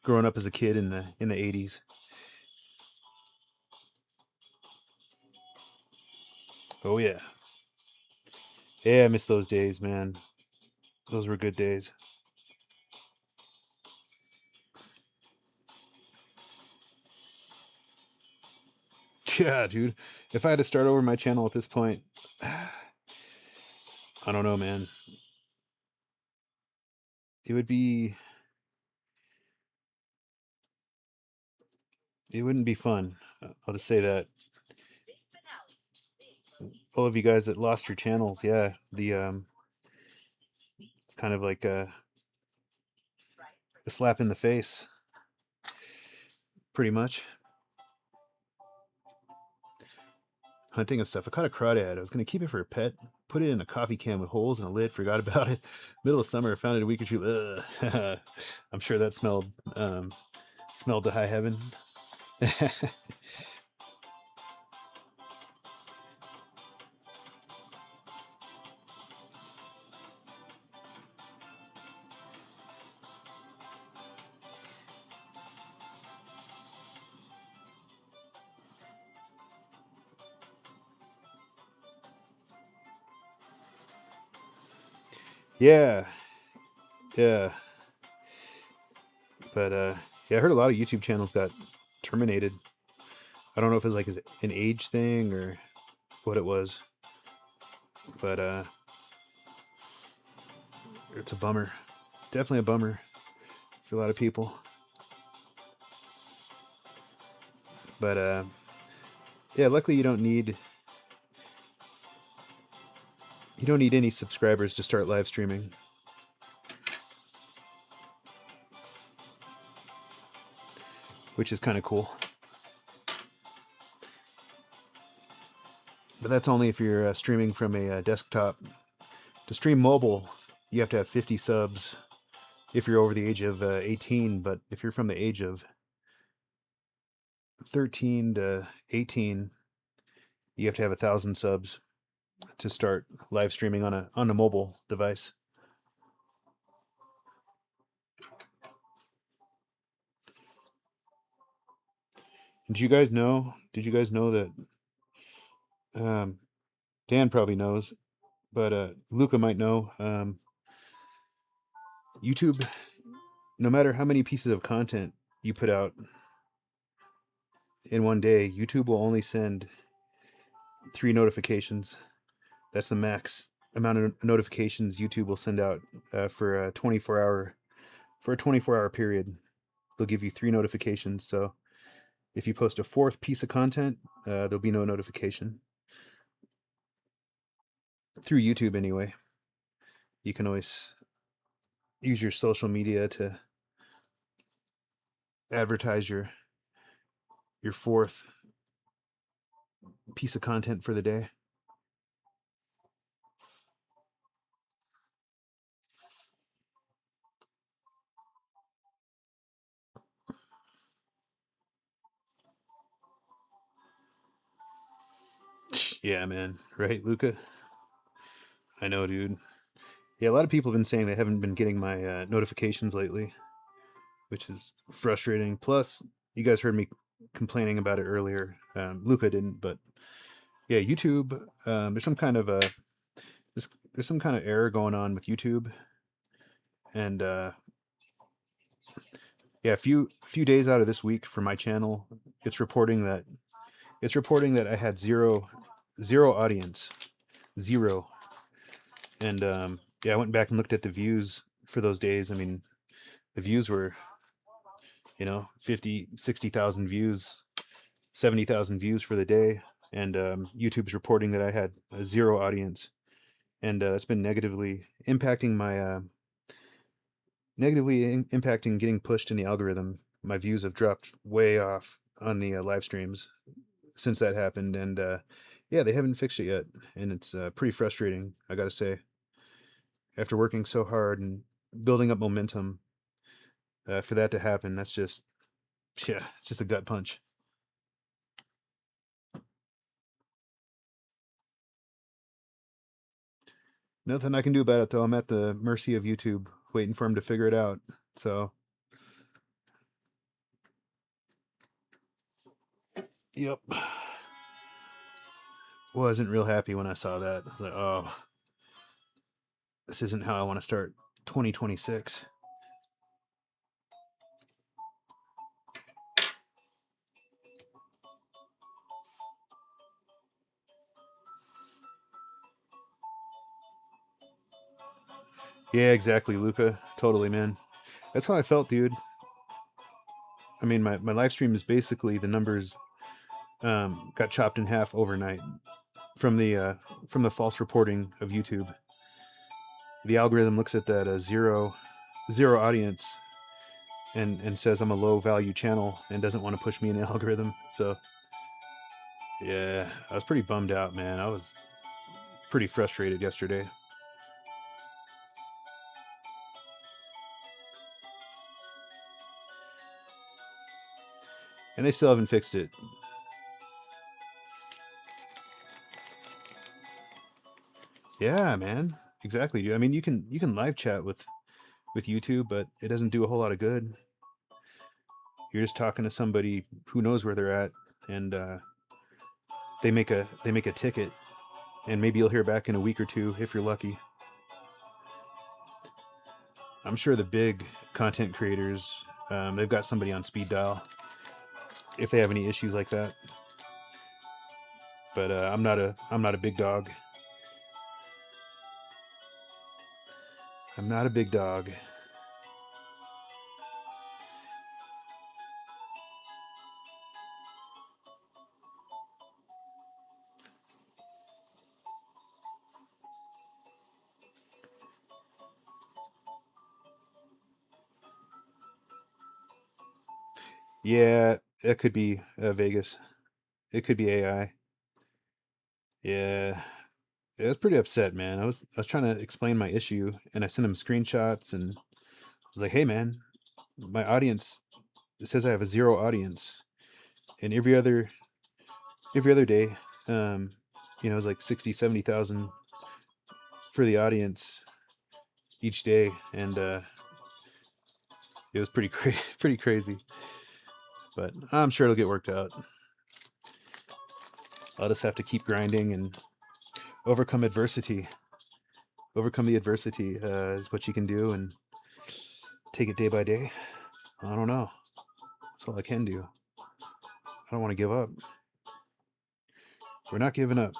Growing up as a kid in the 80s. Oh yeah. Yeah, I miss those days, man. Those were good days. Yeah, dude. If I had to start over my channel at this point, I don't know, man. It would be. It wouldn't be fun. I'll just say that. All of you guys that lost your channels, yeah, it's kind of like a slap in the face, pretty much. Hunting and stuff. I caught a crawdad. I was going to keep it for a pet, put it in a coffee can with holes and a lid, forgot about it. Middle of summer, found it a week or two. Ugh. I'm sure that smelled to high heaven. Yeah, yeah. But yeah, I heard a lot of YouTube channels got terminated. I don't know if it's like an age thing or what it was, but it's a bummer. Definitely a bummer for a lot of people. But yeah, luckily you don't need any subscribers to start live streaming, which is kind of cool. But that's only if you're streaming from a desktop. To stream mobile, you have to have 50 subs if you're over the age of 18. But if you're from the age of 13 to 18, you have to have 1,000 subs to start live streaming on a mobile device. Did you guys know? Did you guys know that? Um, Dan probably knows, but Luca might know. YouTube, no matter how many pieces of content you put out in one day, YouTube will only send 3 notifications. That's the max amount of notifications YouTube will send out for a 24-hour period. They'll give you 3 notifications. So if you post a 4th piece of content, there'll be no notification through YouTube anyway. You can always use your social media to advertise your 4th piece of content for the day. Yeah, man. Right, Luca? I know, dude. Yeah, a lot of people have been saying they haven't been getting my notifications lately, which is frustrating. Plus, you guys heard me complaining about it earlier. Luca didn't, but yeah, YouTube. There's some kind of there's some kind of error going on with YouTube, and yeah, a few days out of this week for my channel, it's reporting that I had zero audience, zero. And yeah, I went back and looked at the views for those days. I mean, the views were 50, 60,000 views, 70,000 views for the day, and YouTube's reporting that I had a zero audience, and it's been negatively impacting getting pushed in the algorithm. My views have dropped way off on the live streams since that happened, and yeah, they haven't fixed it yet, and it's pretty frustrating, I gotta say. After working so hard and building up momentum, for that to happen, that's just, yeah, it's just a gut punch. Nothing I can do about it though. I'm at the mercy of YouTube, waiting for him to figure it out. So, yep. Wasn't real happy when I saw that. I was like, oh, this isn't how I want to start 2026. Yeah, exactly, Luca. Totally, man. That's how I felt, dude. I mean, my live stream is basically the numbers got chopped in half overnight from the false reporting of YouTube. The algorithm looks at that zero audience and says I'm a low value channel and doesn't want to push me in the algorithm. So yeah, I was pretty bummed out, man. I was pretty frustrated yesterday. And they still haven't fixed it. Yeah, man. Exactly, dude. I mean, you can live chat with YouTube, but it doesn't do a whole lot of good. You're just talking to somebody who knows where they're at, and they make a ticket, and maybe you'll hear back in a week or two if you're lucky. I'm sure the big content creators, they've got somebody on speed dial if they have any issues like that. But I'm not a big dog. I'm not a big dog. Yeah, it could be Vegas. It could be AI. Yeah, I was pretty upset, man. I was trying to explain my issue, and I sent him screenshots, and I was like, "Hey, man, my audience, it says I have a zero audience, and every other day, um, it was like 60, 70,000 for the audience each day, and it was pretty pretty crazy. But I'm sure it'll get worked out. I'll just have to keep grinding and overcome adversity. Overcome the adversity is what you can do, and take it day by day. I don't know. That's all I can do. I don't want to give up. We're not giving up.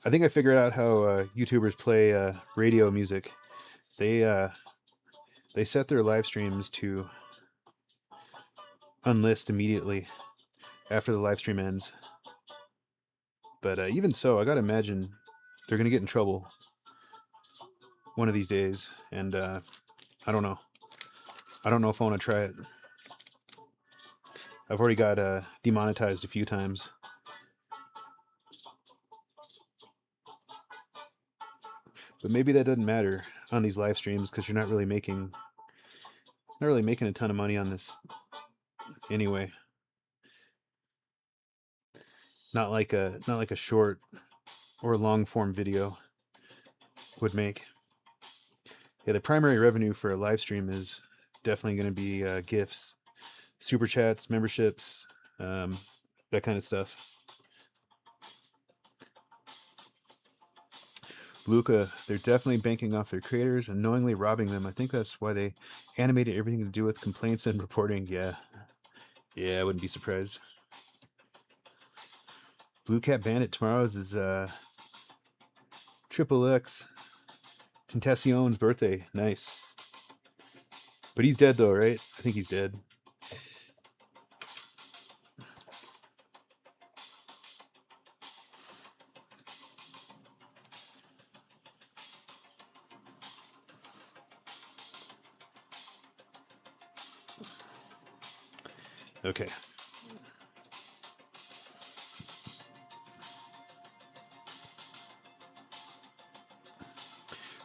I think I figured out how YouTubers play radio music. They uh, they set their live streams to unlist immediately after the live stream ends. But even so, I gotta imagine they're gonna get in trouble one of these days, and I don't know. I don't know if I want to try it. I've already got demonetized a few times, but maybe that doesn't matter on these live streams because you're not really making a ton of money on this anyway. Not like a short or long form video would make. Yeah, the primary revenue for a live stream is definitely going to be gifts, super chats, memberships, um, that kind of stuff. Luca, they're definitely banking off their creators and knowingly robbing them. I think that's why they animated everything to do with complaints and reporting. Yeah, I wouldn't be surprised. Blue Cat Bandit tomorrow's is Triple X Tentacion's birthday. Nice. But he's dead though, right? I think he's dead. Okay.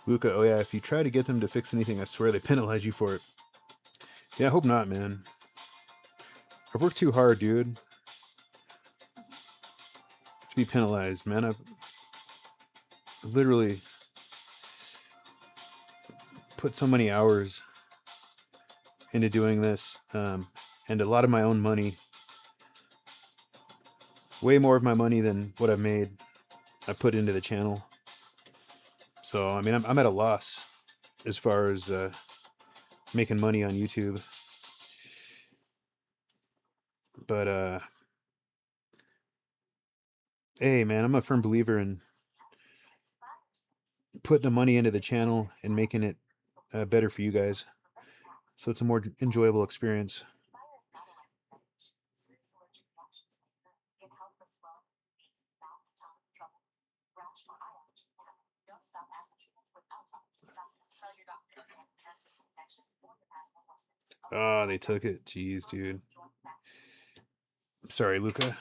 Luca, oh yeah, if you try to get them to fix anything, I swear they penalize you for it. Yeah, I hope not, man. I've worked too hard, dude, to be penalized, man. I've literally put so many hours into doing this, and a lot of my own money, way more of my money than what I've made, I put into the channel. So, I mean, I'm at a loss as far as making money on YouTube. But hey man, I'm a firm believer in putting the money into the channel and making it better for you guys, so it's a more enjoyable experience. Oh, they took it. Jeez, dude. Sorry, Luca.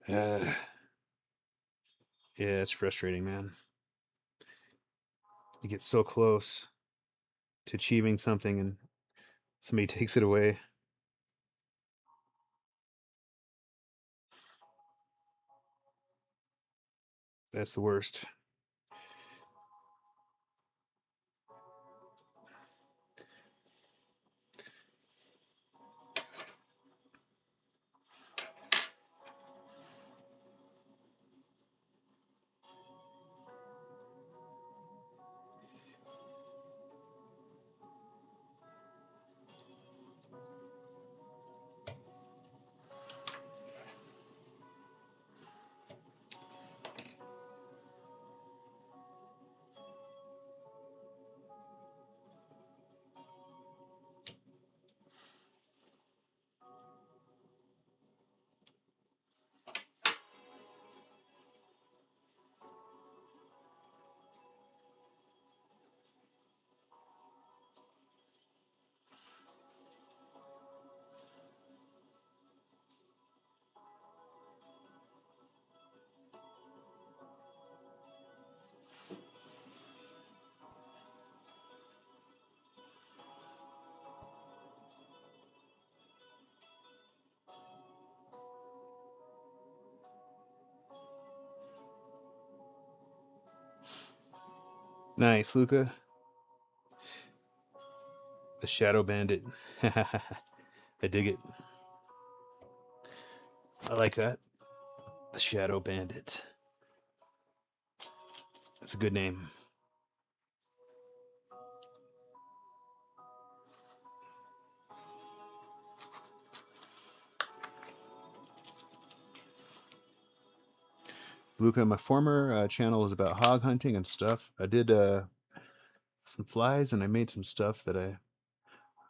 Yeah, it's frustrating, man. You get so close to achieving something and somebody takes it away. That's the worst. Nice, Luca. The Shadow Bandit. I dig it. I like that. The Shadow Bandit. That's a good name. Luca, my former channel was about hog hunting and stuff. I did some flies and I made some stuff that I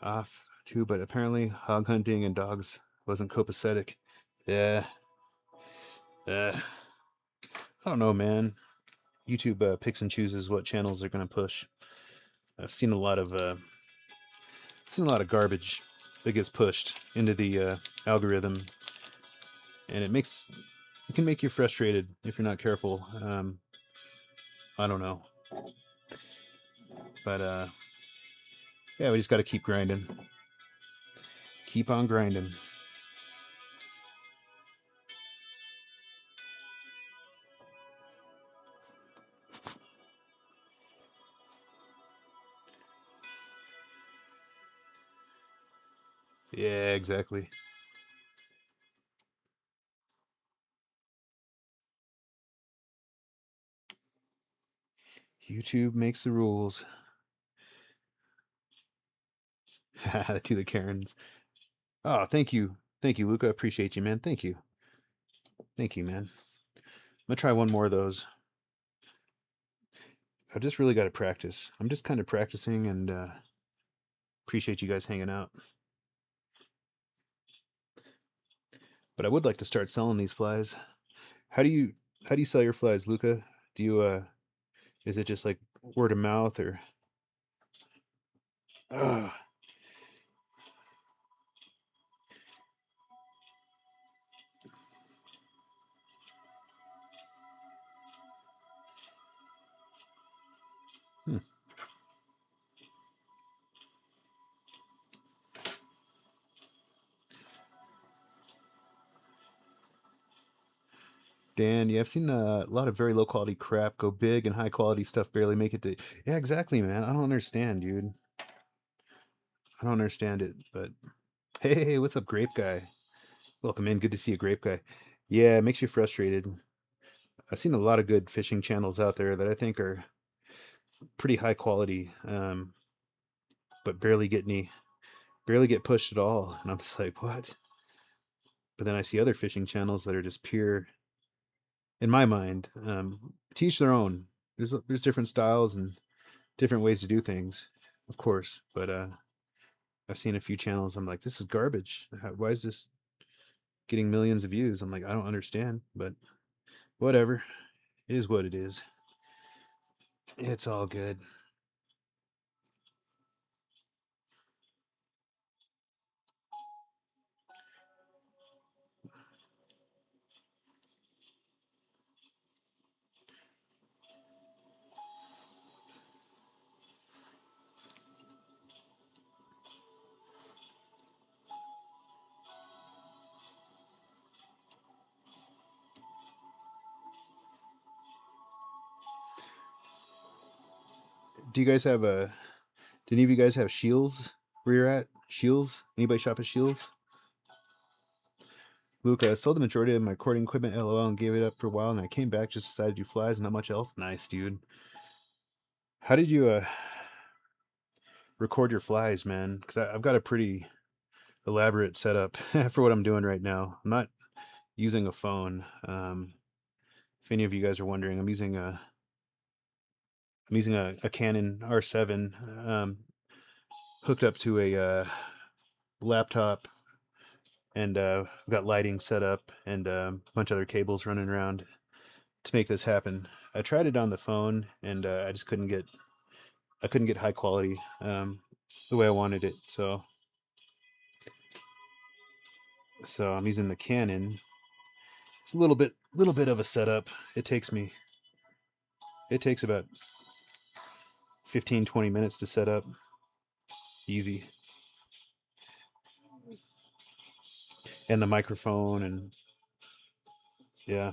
off too, but apparently hog hunting and dogs wasn't copacetic. Yeah. I don't know, man. YouTube picks and chooses what channels they're gonna push. I've seen a lot of garbage that gets pushed into the algorithm, and it can make you frustrated if you're not careful. I don't know, but yeah, we just got to keep grinding, keep on grinding. Yeah, exactly. YouTube makes the rules. To the Karens. Oh, thank you, Luca. Appreciate you, man. Thank you, man. I'm gonna try one more of those. I just really got to practice. I'm just kind of practicing, and appreciate you guys hanging out. But I would like to start selling these flies. How do you sell your flies, Luca? Do you is it just like word of mouth or uh, hmm. Dan, yeah, I've seen a lot of very low quality crap go big and high quality stuff barely make it to. Yeah, exactly, man. I don't understand, dude. I don't understand it. But hey, what's up, Grape Guy? Welcome in. Good to see you, Grape Guy. Yeah, it makes you frustrated. I've seen a lot of good fishing channels out there that I think are pretty high quality. but barely get pushed at all. And I'm just like, what? But then I see other fishing channels that are just pure, in my mind, teach their own. There's different styles and different ways to do things, of course. But I've seen a few channels. I'm like, this is garbage. Why is this getting millions of views? I'm like, I don't understand. But whatever, it is what it is. It's all good. Do you guys have a? Do any of you guys have Shields where you're at? Shields? Anybody shop at Shields? Luca, I sold the majority of my recording equipment, LOL, and gave it up for a while, and I came back, just decided to do flies and not much else. Nice, dude. How did you record your flies, man? Because I've got a pretty elaborate setup for what I'm doing right now. I'm not using a phone. If any of you guys are wondering, I'm using a Canon R7 hooked up to a laptop, and I've got lighting set up and a bunch of other cables running around to make this happen. I tried it on the phone, and I just couldn't get high quality the way I wanted it. So I'm using the Canon. It's a little bit of a setup. It takes about 15-20 minutes to set up. Easy. And the microphone, and yeah.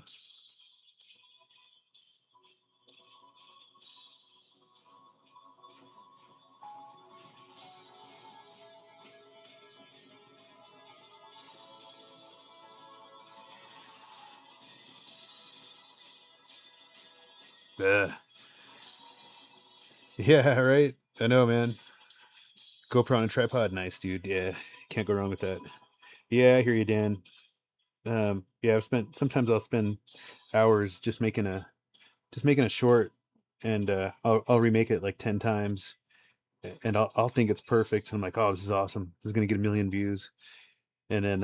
Ugh. Yeah, right. I know, man. GoPro on a tripod, nice, dude. Yeah, can't go wrong with that. Yeah, I hear you, Dan. Yeah, sometimes I'll spend hours just making a short, and I'll remake it like 10 times, and I'll think it's perfect. I'm like, oh, this is awesome. This is gonna get a million views, and then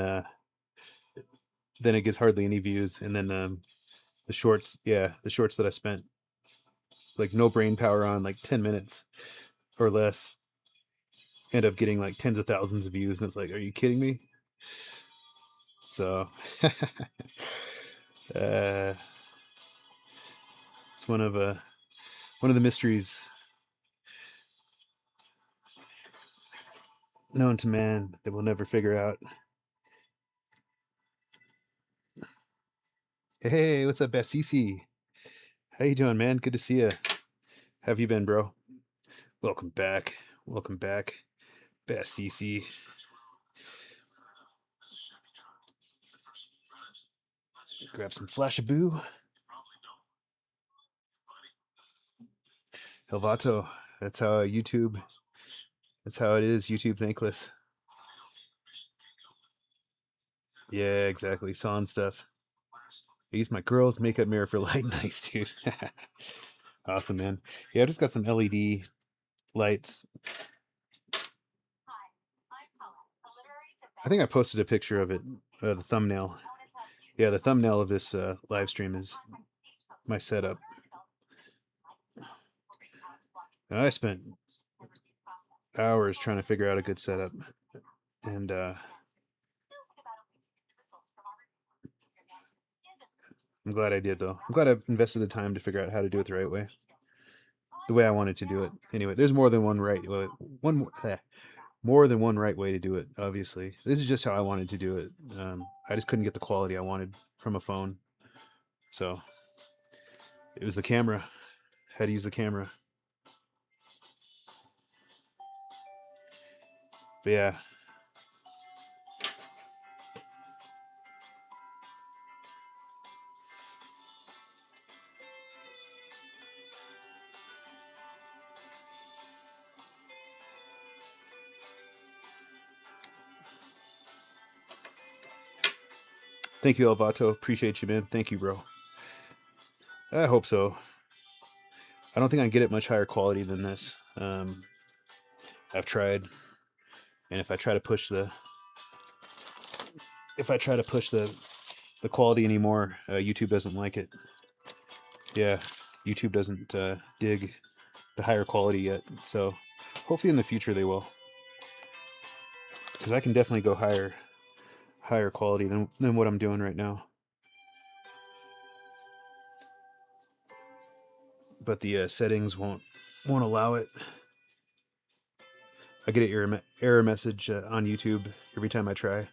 it gets hardly any views, and then the shorts that I spent like no brain power on, like 10 minutes or less, end up getting like tens of thousands of views, and it's like, are you kidding me? So uh, it's one of the mysteries known to man that we'll never figure out. Hey, what's up, Bassisi? How you doing, man? Good to see you. How have you been, bro? Welcome back. Welcome back, Bassisi. Grab some Flashaboo. Helvato. That's how YouTube. That's how it is. YouTube thankless. Yeah, exactly. Saw and stuff. I use my girl's makeup mirror for light. Nice, dude. Awesome, man. Yeah, I just got some LED lights. I think I posted a picture of it, the thumbnail. Yeah, the thumbnail of this live stream is my setup. I spent hours trying to figure out a good setup, and I'm glad I did, though. I'm glad I invested the time to figure out how to do it the right way, the way I wanted to do it. Anyway, there's more than one right way. More than one right way to do it. Obviously, this is just how I wanted to do it. I just couldn't get the quality I wanted from a phone, so it was the camera. Had to use the camera. But yeah, Thank you, Elvato. Appreciate you, man. Thank you, bro. I hope so. I don't think I can get it much higher quality than this. I've tried, and if I try to push the quality anymore, YouTube doesn't like it. Yeah, YouTube doesn't dig the higher quality yet. So hopefully in the future they will, because I can definitely go higher quality than what I'm doing right now. But the settings won't allow it. I get an error message on YouTube every time I try.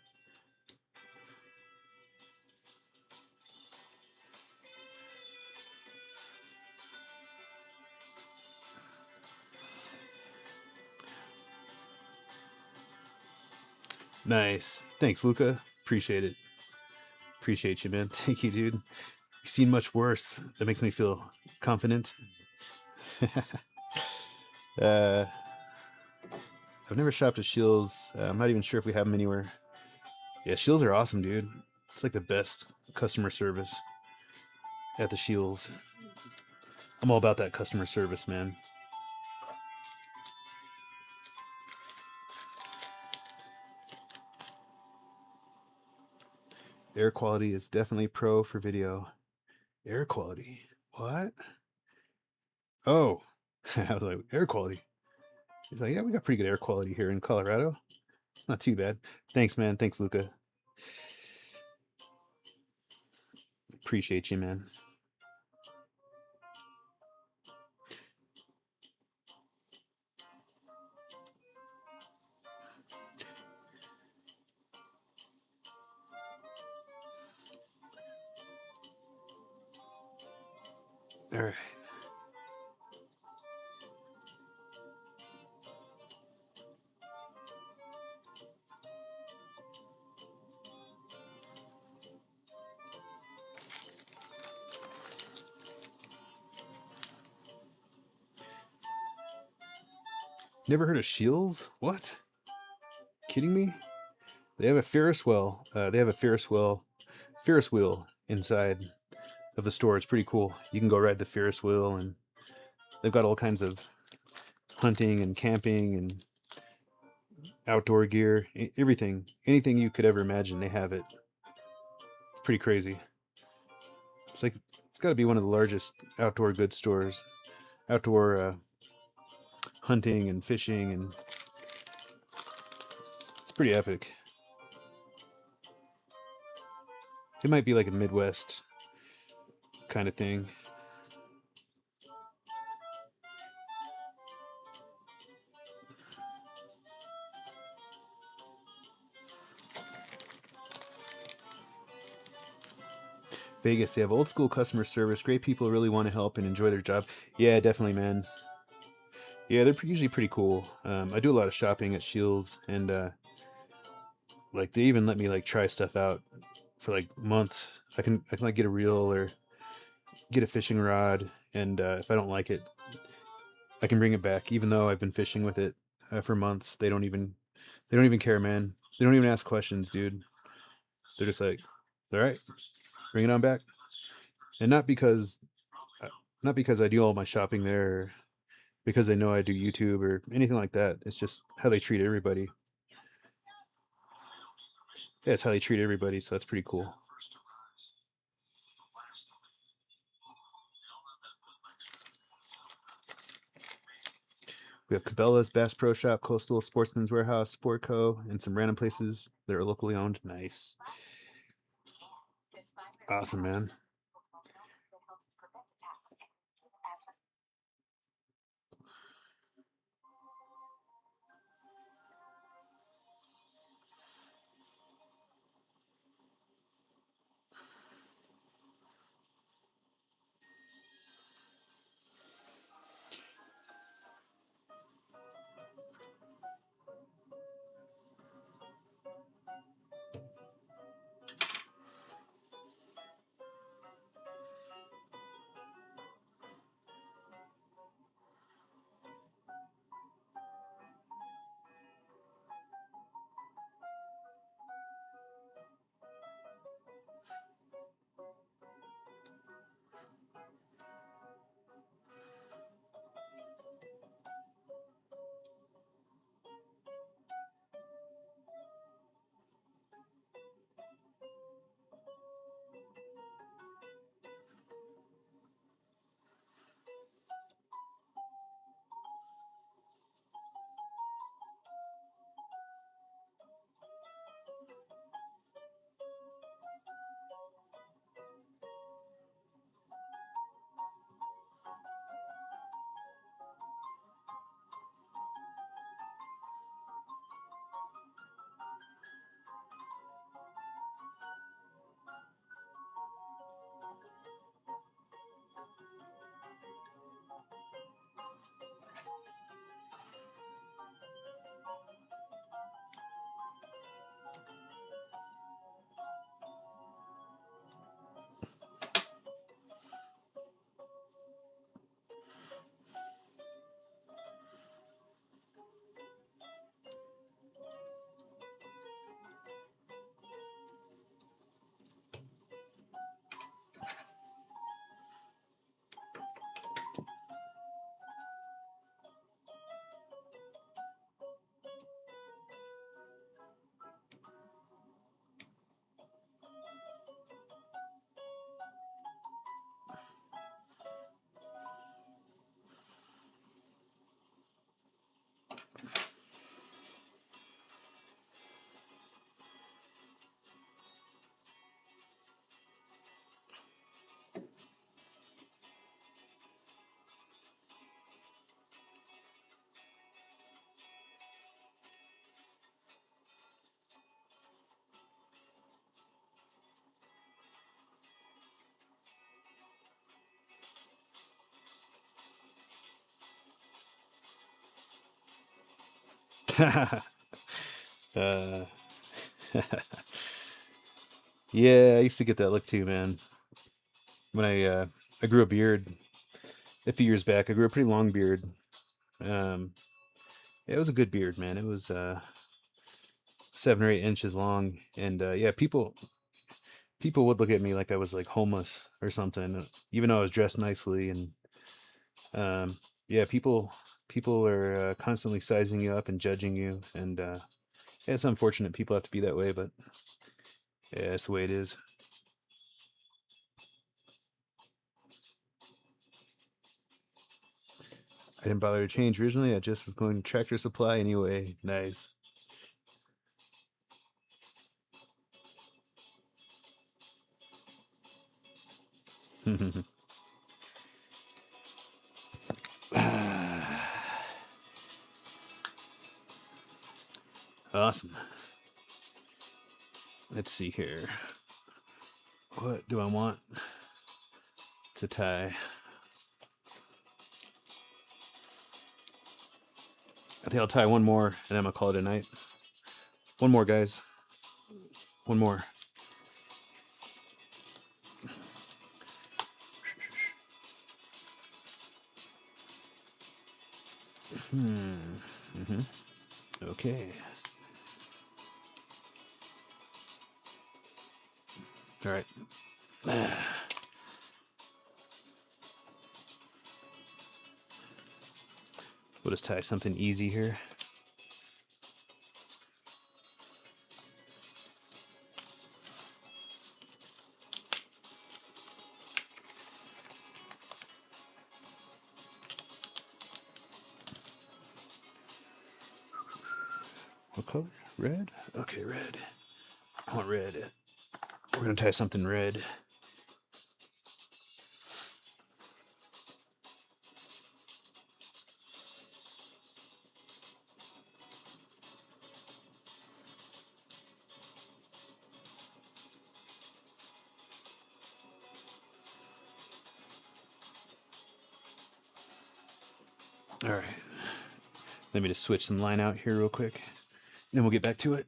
Nice. Thanks, Luca. Appreciate it. Appreciate you, man. Thank you, dude. You've seen much worse. That makes me feel confident. uh, I've never shopped at Shields. I'm not even sure if we have them anywhere. Yeah, Shields are awesome, dude. It's like the best customer service at the Shields. I'm all about that customer service, man. Air quality is definitely pro for video. Air quality? What? Oh, I was like, air quality. He's like, yeah, we got pretty good air quality here in Colorado. It's not too bad. Thanks, man. Thanks, Luca. Appreciate you, man. All right. Never heard of Shields? What? Kidding me? They have a Ferris wheel. Ferris wheel inside of the store. It's pretty cool. You can go ride the Ferris wheel, and they've got all kinds of hunting and camping and outdoor gear, everything, anything you could ever imagine. They have it. It's pretty crazy. It's like it's got to be one of the largest outdoor goods stores, outdoor hunting and fishing, and it's pretty epic. It might be like a Midwest kind of thing. Vegas, they have old school customer service. Great people really want to help and enjoy their job. Yeah, definitely, man. Yeah, they're usually pretty cool. I do a lot of shopping at Shields, and like they even let me like try stuff out for like months. I can like get a reel or get a fishing rod, and if I don't like it, I can bring it back. Even though I've been fishing with it for months, they don't even care, man. They don't even ask questions, dude. They're just like, all right, bring it on back. And uh, not because I do all my shopping there, or because they know I do YouTube or anything like that. It's just how they treat everybody. Yeah, it's how they treat everybody, so that's pretty cool. We have Cabela's, Bass Pro Shop, Coastal, Sportsman's Warehouse, Sport Co., and some random places that are locally owned. Nice. Awesome, man. uh, yeah, I used to get that look too, man. When I grew a beard a few years back. I grew a pretty long beard. Um, it was a good beard, man. It was 7 or 8 inches long, and yeah, people would look at me like I was like homeless or something, even though I was dressed nicely. And yeah, people are constantly sizing you up and judging you, and yeah, it's unfortunate people have to be that way, but yeah, that's the way it is. I didn't bother to change originally. I just was going to Tractor Supply anyway. Nice. Awesome. Let's see here. What do I want to tie? I think I'll tie one more and I'm gonna call it a night. One more, guys. One more. Mm-hmm. Okay. All right. We'll just tie something easy here. What color? Red? Okay, red. I want red. We're gonna tie something red. All right. Let me just switch some line out here real quick. Then we'll get back to it.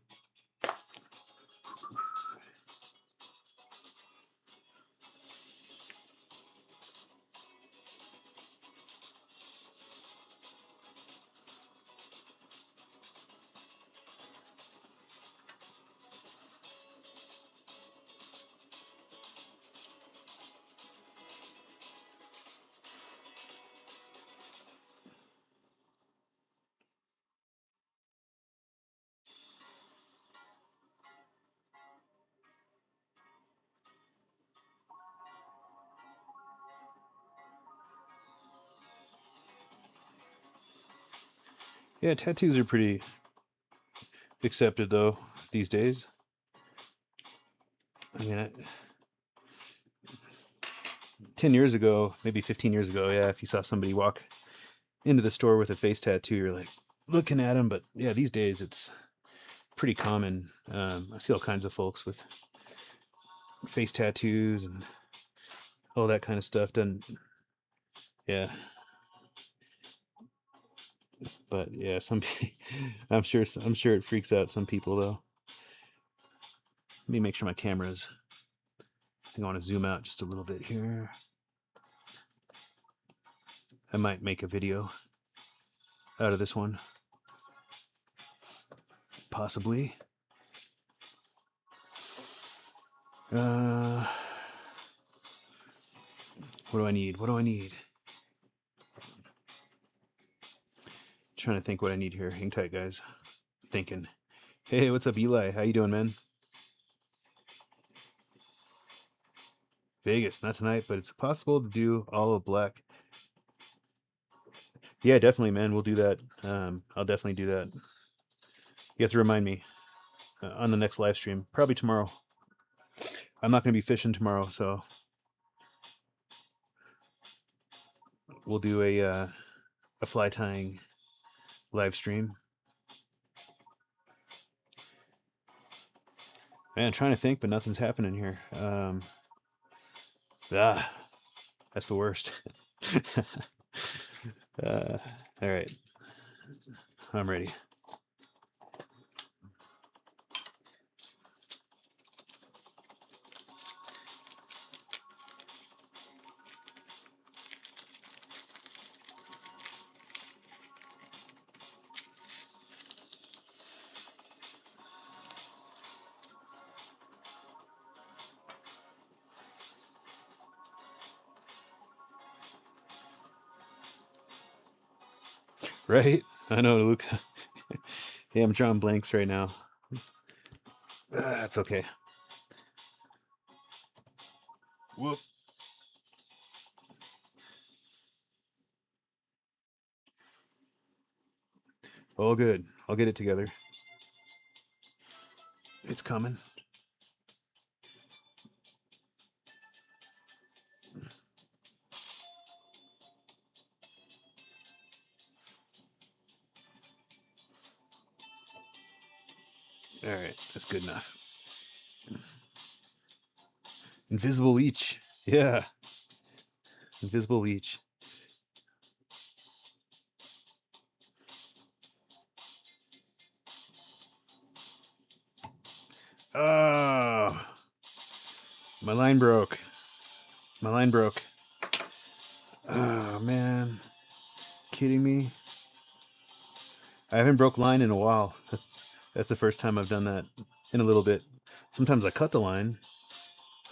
Yeah, tattoos are pretty accepted though these days. I mean, 10 years ago, maybe 15 years ago, yeah, if you saw somebody walk into the store with a face tattoo, you're like looking at them. But yeah, these days it's pretty common. I see all kinds of folks with face tattoos and all that kind of stuff done. Yeah, but yeah, I'm sure it freaks out some people though. Let me make sure my camera's. I think I want to zoom out just a little bit here. I might make a video out of this one, possibly. Uh, what do I need? What do I need? Trying to think what I need here. Hang tight, guys. Thinking. Hey, what's up, Eli? How you doing, man? Vegas, not tonight, but it's possible to do all of black. Yeah, definitely, man. We'll do that. I'll definitely do that. You have to remind me on the next live stream, probably tomorrow. I'm not going to be fishing tomorrow, so we'll do a fly tying live stream. Man, trying to think, but nothing's happening here. That's the worst. uh, all right, I'm ready. Right? I know, Luca. Hey, I'm drawing blanks right now. That's okay. Whoop. All good. I'll get it together. It's coming. All right, that's good enough. Invisible leech. Yeah, invisible leech. Oh, my line broke. My line broke. Oh, man. Kidding me? I haven't broke line in a while. That's the first time I've done that in a little bit. Sometimes I cut the line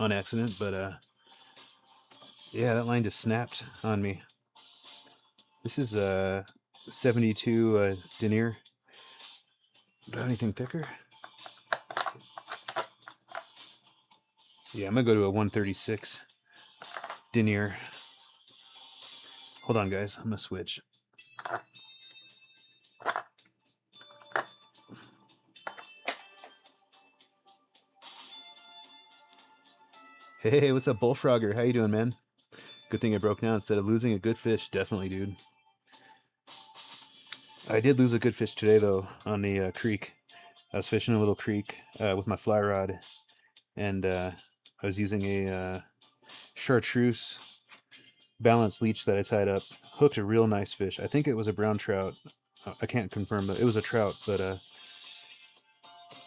on accident, but yeah, that line just snapped on me. This is 72 denier. Do I have anything thicker? Yeah, I'm gonna go to a 136 denier. Hold on, guys. I'm gonna switch. Hey, what's up, Bullfrogger? How you doing, man? Good thing I broke now instead of losing a good fish. Definitely, dude. I did lose a good fish today, though, on the creek. I was fishing a little creek with my fly rod, and I was using a chartreuse balanced leech that I tied up. Hooked a real nice fish. I think it was a brown trout. I can't confirm, but it was a trout. But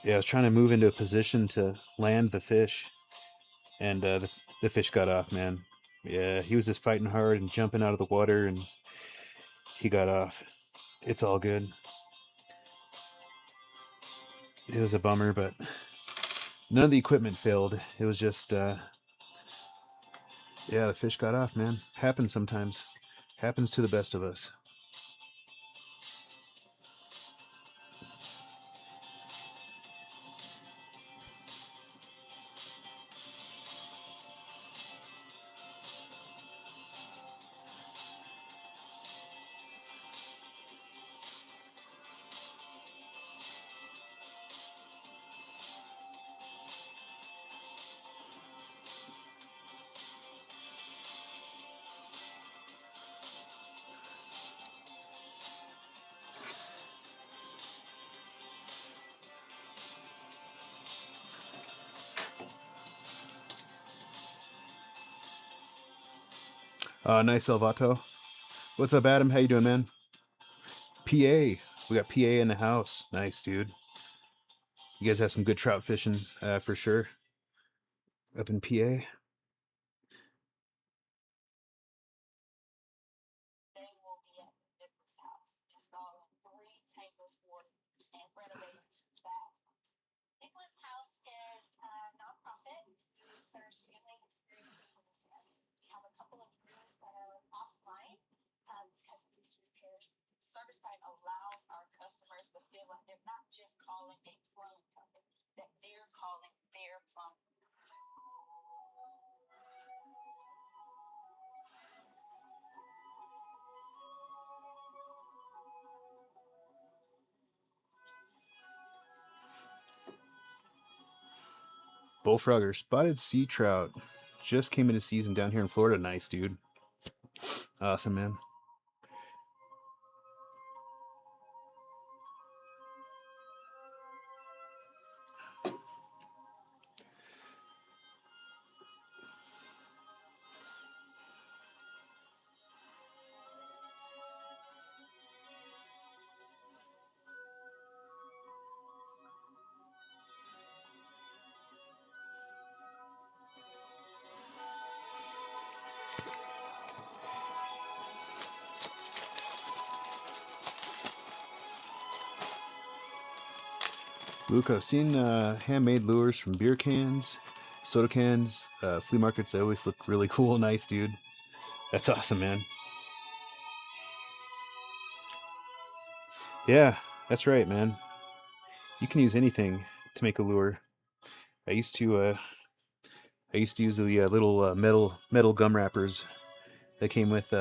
yeah, I was trying to move into a position to land the fish, and the fish got off, man. Yeah, he was just fighting hard and jumping out of the water, and he got off. It's all good. It was a bummer, but none of the equipment failed. It was just, yeah, the fish got off, man. Happens sometimes. Happens to the best of us. Nice Elvato. What's up, Adam? How you doing, man? PA. We got PA in the house. Nice, dude. You guys have some good trout fishing for sure up in PA. Bullfrogger, spotted sea trout. Just came into season down here in Florida. Nice, dude. Awesome, man. Luke, I've seen handmade lures from beer cans, soda cans, flea markets. They always look really cool. Nice, dude. That's awesome, man. Yeah, that's right, man. You can use anything to make a lure. I used to uh, I used to use the little metal gum wrappers that came with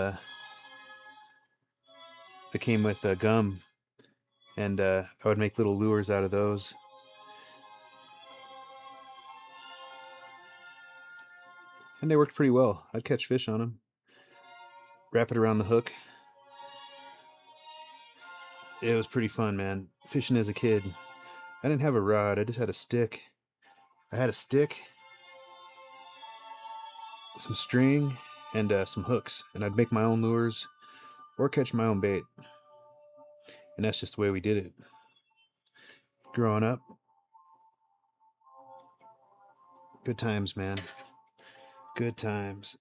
gum, and I would make little lures out of those. And they worked pretty well. I'd catch fish on them, wrap it around the hook. It was pretty fun, man. Fishing as a kid. I didn't have a rod, I just had a stick. I had a stick, some string, and some hooks, and I'd make my own lures or catch my own bait. And that's just the way we did it. Growing up, good times, man. Good times.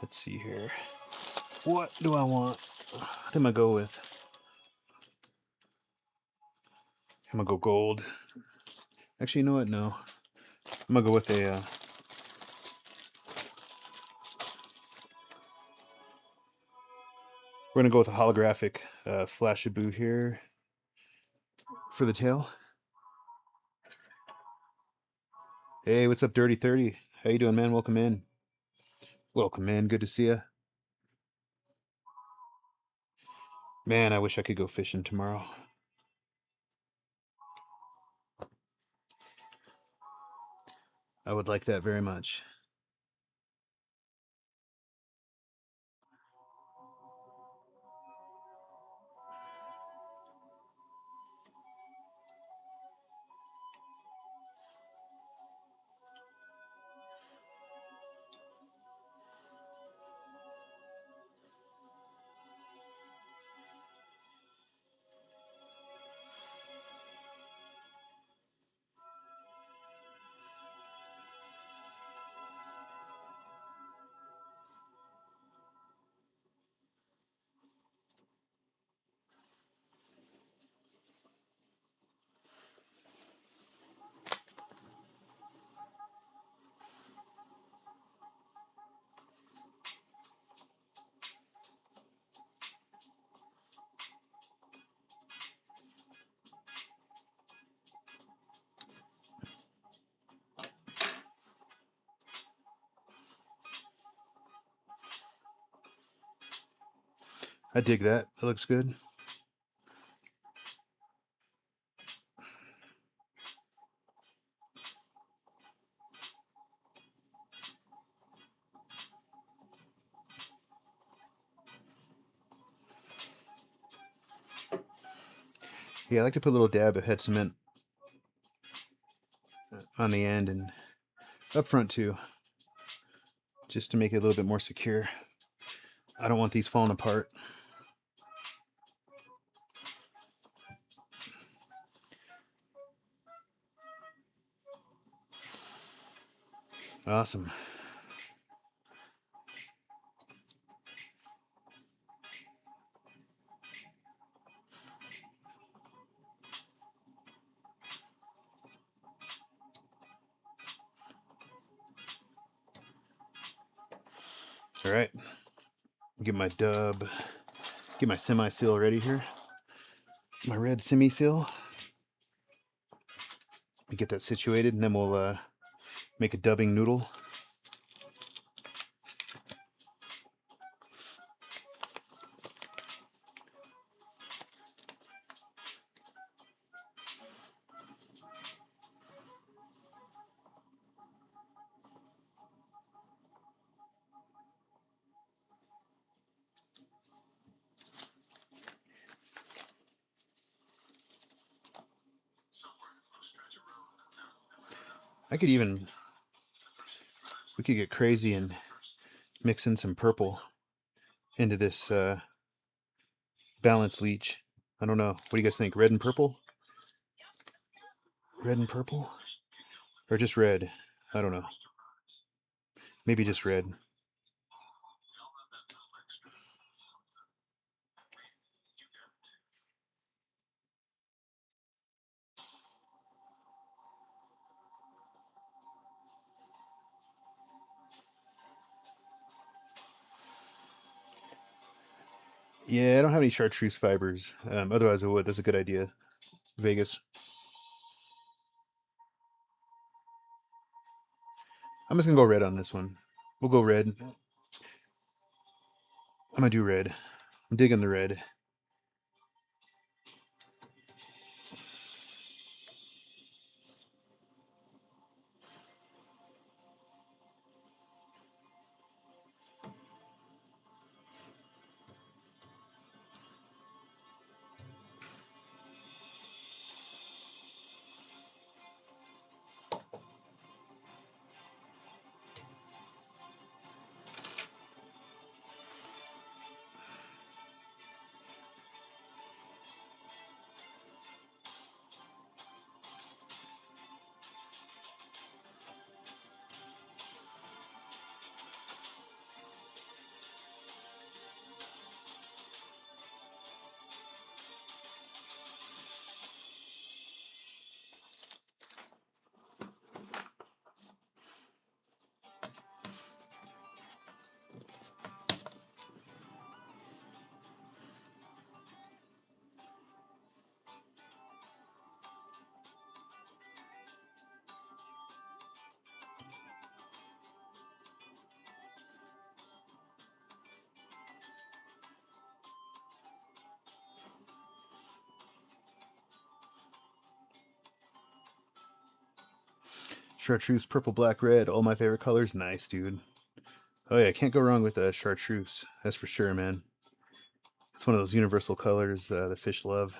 Let's see here. What do I want? I think I'm gonna go with. I'm gonna go gold. Actually, you know what? No. I'm gonna go with a. We're gonna go with a holographic Flashaboo here for the tail. Hey, what's up, Dirty 30? How you doing, man? Welcome in. Welcome in. Good to see you. Man, I wish I could go fishing tomorrow. I would like that very much. I dig that. That looks good. Yeah, I like to put a little dab of head cement on the end and up front too, just to make it a little bit more secure. I don't want these falling apart. Awesome. All right. Get my dub. Get my semi-seal ready here. My red semi-seal. Get that situated, and then we'll make a dubbing noodle. We could get crazy and mix in some purple into this balance leech. I don't know. What do you guys think? Red and purple? Red and purple? Or just red? I don't know. Maybe just red. Yeah, I don't have any chartreuse fibers. Otherwise I would. That's a good idea. Vegas. I'm just gonna go red on this one. We'll go red. I'm gonna do red. I'm digging the red. Chartreuse, purple, black, red. All my favorite colors. Nice, dude. Oh yeah, can't go wrong with chartreuse. That's for sure, man. It's one of those universal colors the fish love.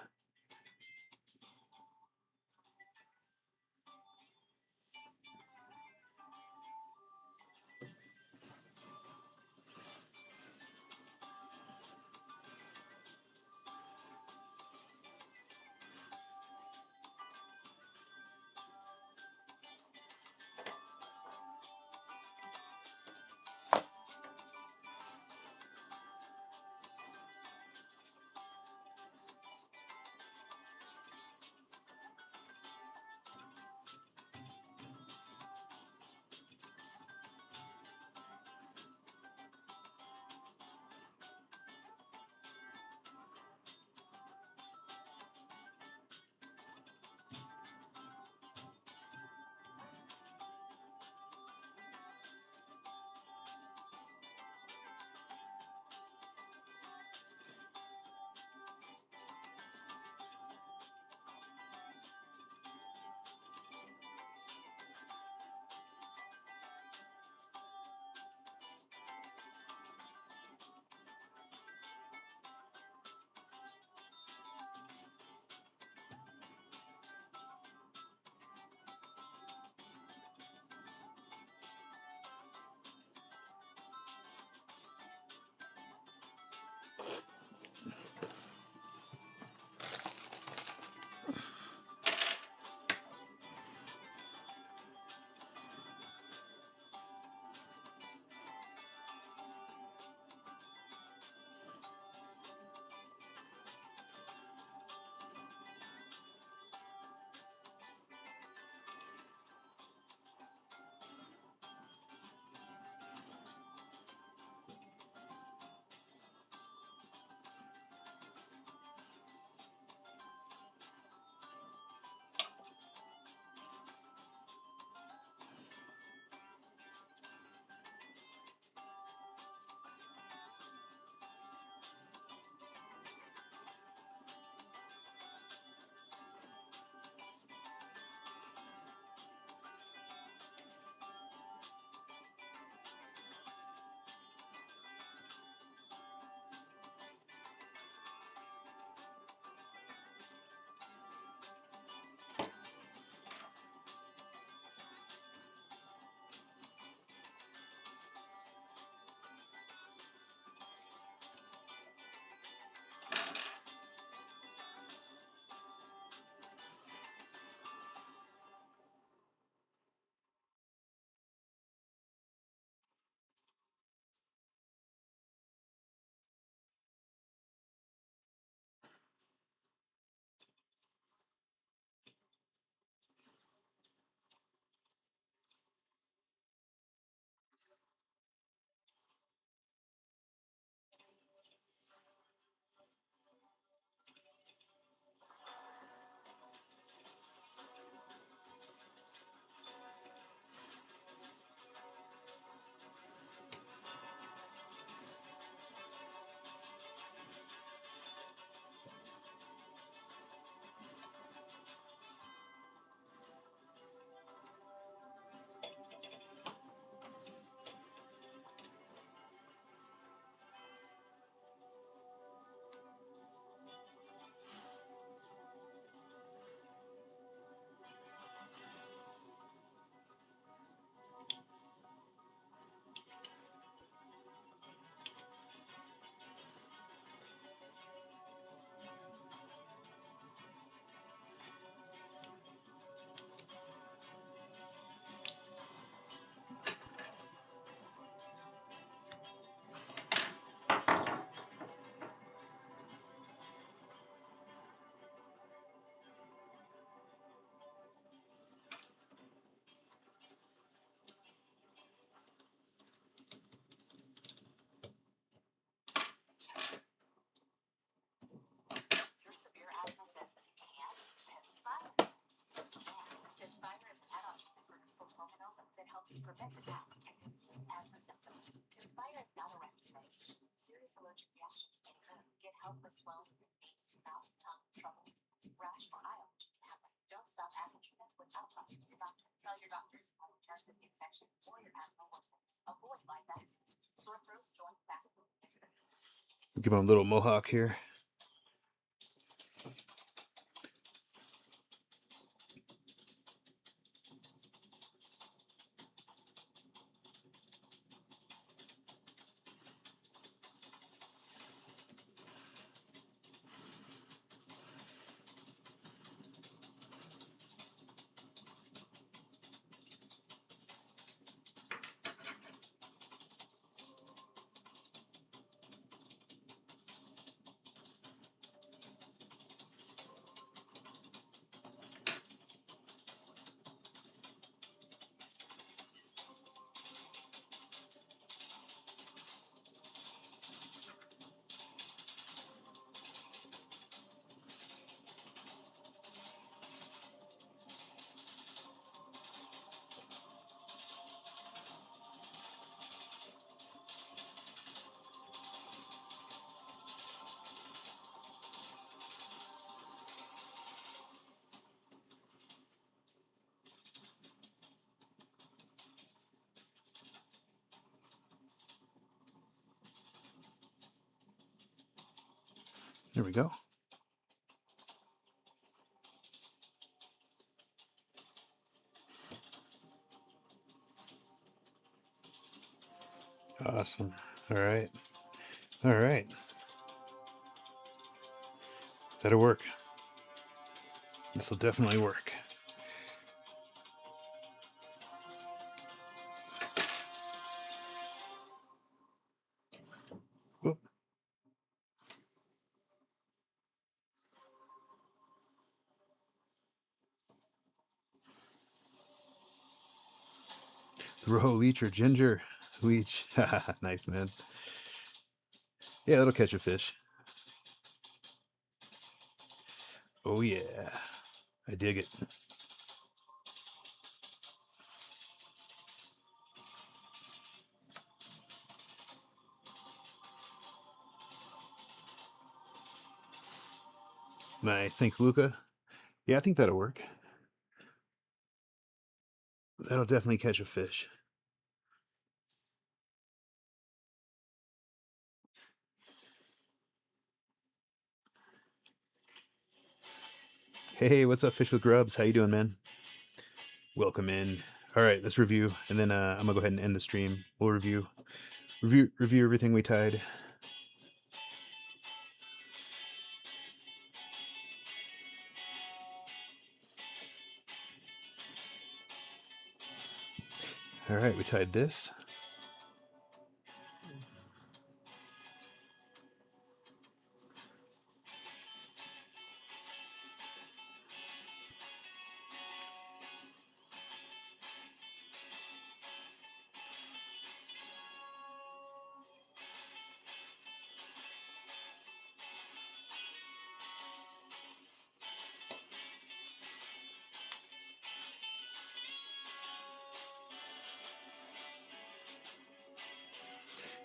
Give him a little mohawk here. There we go. Awesome. All right. All right. That'll work. This will definitely work. Whoop. Row leech or ginger leech. Nice, man. Yeah, that'll catch a fish. Oh yeah, I dig it. Nice. Thanks, Luca. Yeah, I think that'll work. That'll definitely catch a fish. Hey, what's up, Fish with Grubs? How you doing, man? Welcome in. All right, let's review, and then I'm gonna go ahead and end the stream. We'll review everything we tied. All right, we tied this.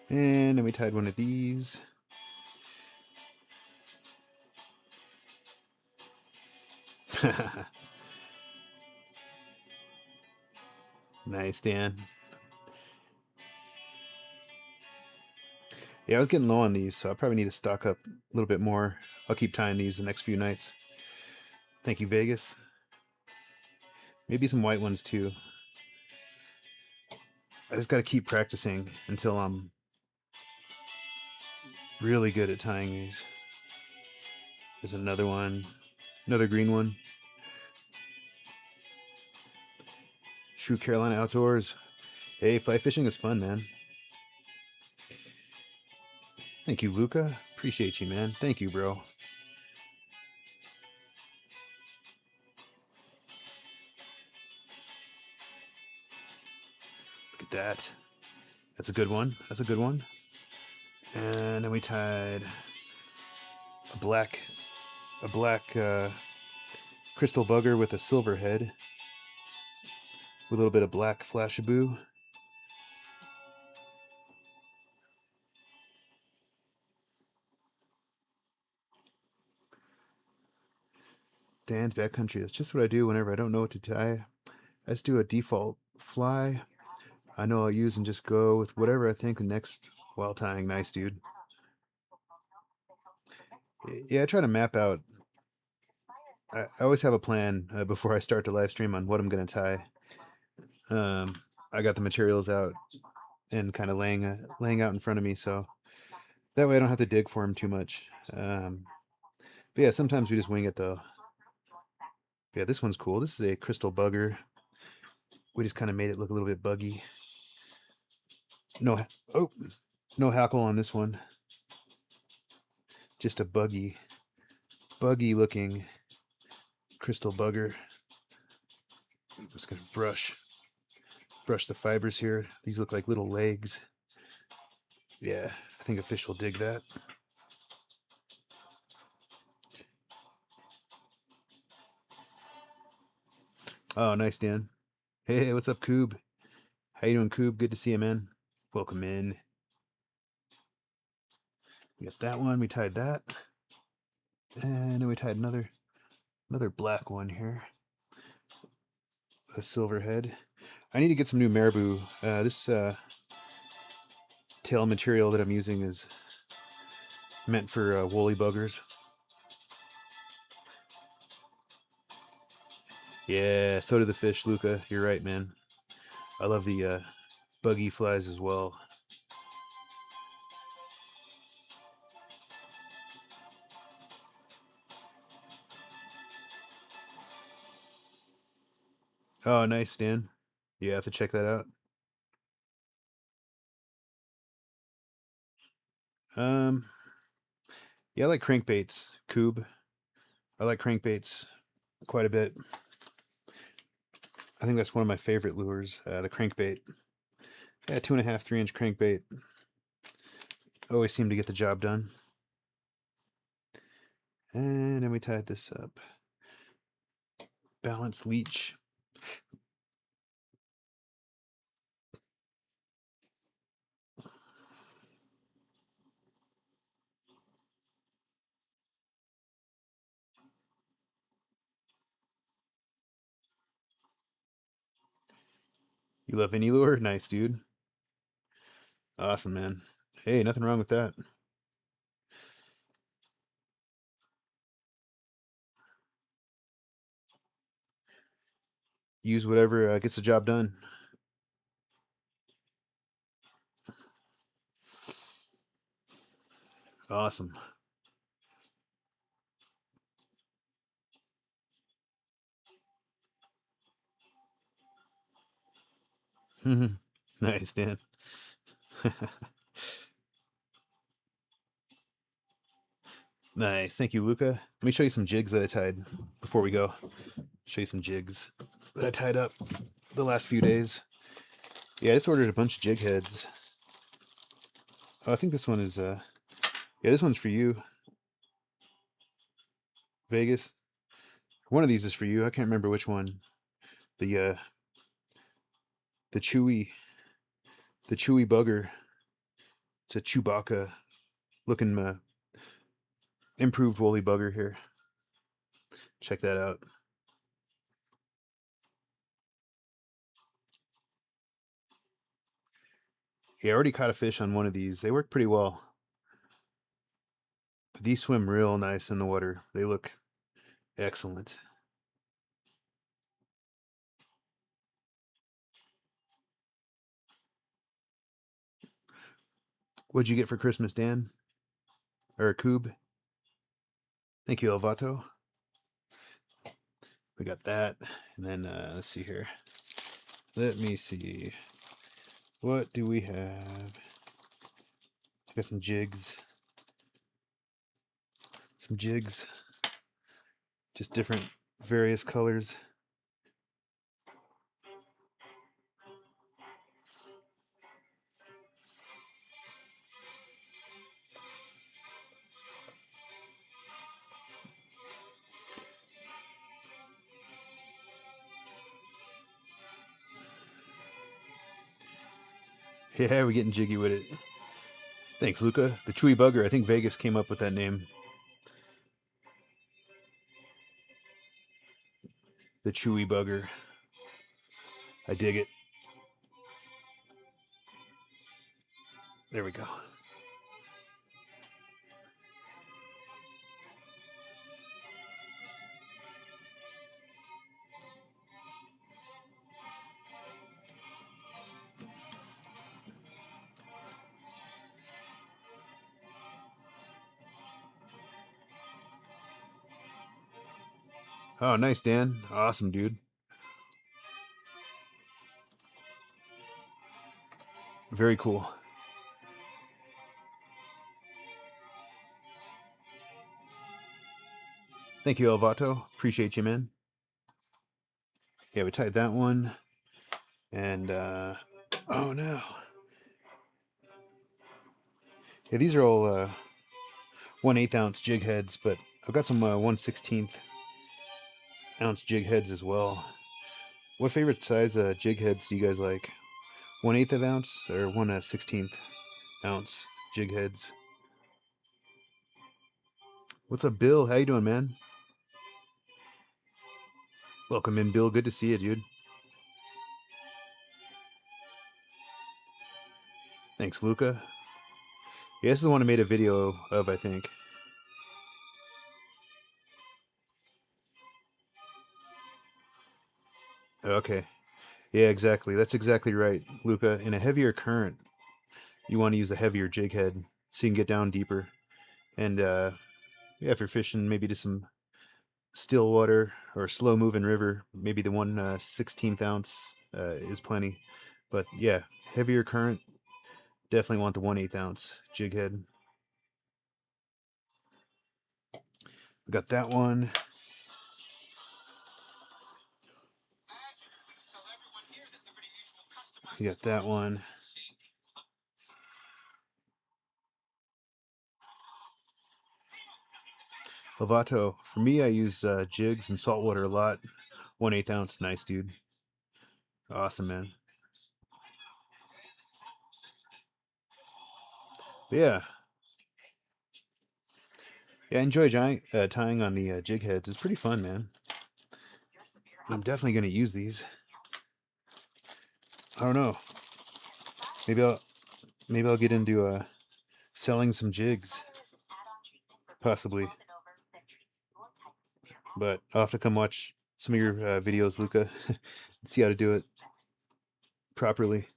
And then we tied one of these. Nice, Dan. Yeah, I was getting low on these, so I probably need to stock up a little bit more. I'll keep tying these the next few nights. Thank you, Vegas. Maybe some white ones too. I just got to keep practicing until I'm really good at tying these. There's another one, another green one. True Carolina Outdoors. Hey, fly fishing is fun, man. Thank you, Luca. Appreciate you, man. Thank you, bro. Look at that. That's a good one. That's a good one. And then we tied a black crystal bugger with a silver head with a little bit of black flashaboo. Dan's backcountry. That's just what I do whenever I don't know what to tie. I just do a default fly. I know I'll use and just go with whatever I think the next while tying. Nice, dude. Yeah, I try to map out. I always have a plan before I start the live stream on what I'm going to tie. I got the materials out and kind of laying out in front of me, so that way I don't have to dig for them too much. But yeah, sometimes we just wing it though. Yeah, this one's cool. This is a crystal bugger. We just kind of made it look a little bit buggy. No, oh, no hackle on this one. Just a buggy looking crystal bugger. I'm just gonna brush the fibers here. These look like little legs. Yeah, I think a fish will dig that. Oh, nice, Dan. Hey, what's up, Coob? How you doing, Coob? Good to see you, man. Welcome in. We got that one. We tied that, and then we tied another black one here. A silver head. I need to get some new marabou. This tail material that I'm using is meant for woolly buggers. Yeah, so do the fish, Luca. You're right, man. I love the buggy flies as well. Oh, nice, Dan. You have to check that out. Yeah, I like crankbaits, Coob. I like crankbaits quite a bit. I think that's one of my favorite lures, the crankbait. Yeah, 2.5, 3-inch crankbait. Always seem to get the job done. And then we tied this up. Balance leech. You love any lure? Nice, dude. Awesome, man. Hey, nothing wrong with that. Use whatever gets the job done. Awesome. Nice, Dan. Nice. Thank you, Luca. Let me show you some jigs that I tied before we go. Show you some jigs that I tied up the last few days. Yeah, I just ordered a bunch of jig heads. Oh, I think this one is, yeah, this one's for you, Vegas. One of these is for you. I can't remember which one. The chewy bugger. It's a Chewbacca looking improved woolly bugger here. Check that out. Yeah, I already caught a fish on one of these. They work pretty well. But these swim real nice in the water. They look excellent. What'd you get for Christmas, Dan? Or Coob? Thank you, Elvato. We got that. And then, let's see here. Let me see. What do we have? Got some jigs. Some jigs. Just different, various colors. Yeah, we're getting jiggy with it. Thanks, Luca. The Chewy Bugger. I think Vegas came up with that name. The chewy bugger. I dig it. There we go. Oh, nice, Dan. Awesome, dude. Very cool. Thank you, Elvato. Appreciate you, man. Yeah, we tied that one. And, oh no. Yeah, these are all 1/8 ounce jig heads, but I've got some 1/16 ounce jig heads as well. What favorite size jig heads do you guys like? 1/8 of ounce or 1/16 ounce jig heads? What's up, Bill? How you doing, man? Welcome in, Bill. Good to see you, dude. Thanks, Luca. Yeah, this is the one I made a video of, I think. Okay. Yeah, exactly. That's exactly right, Luca. In a heavier current, you want to use a heavier jig head so you can get down deeper. And yeah, if you're fishing maybe to some still water or slow moving river, maybe the 1/16 ounce is plenty. But yeah, heavier current, definitely want the 1/8 ounce jig head. We got that one. We got that one. Lovato. For me, I use jigs and saltwater a lot. 1/8 ounce, nice, dude. Awesome, man. But yeah, I enjoy tying on the jig heads. It's pretty fun, man. I'm definitely going to use these. I don't know. Maybe I'll get into selling some jigs, possibly. But I'll have to come watch some of your videos, Luca, and see how to do it properly.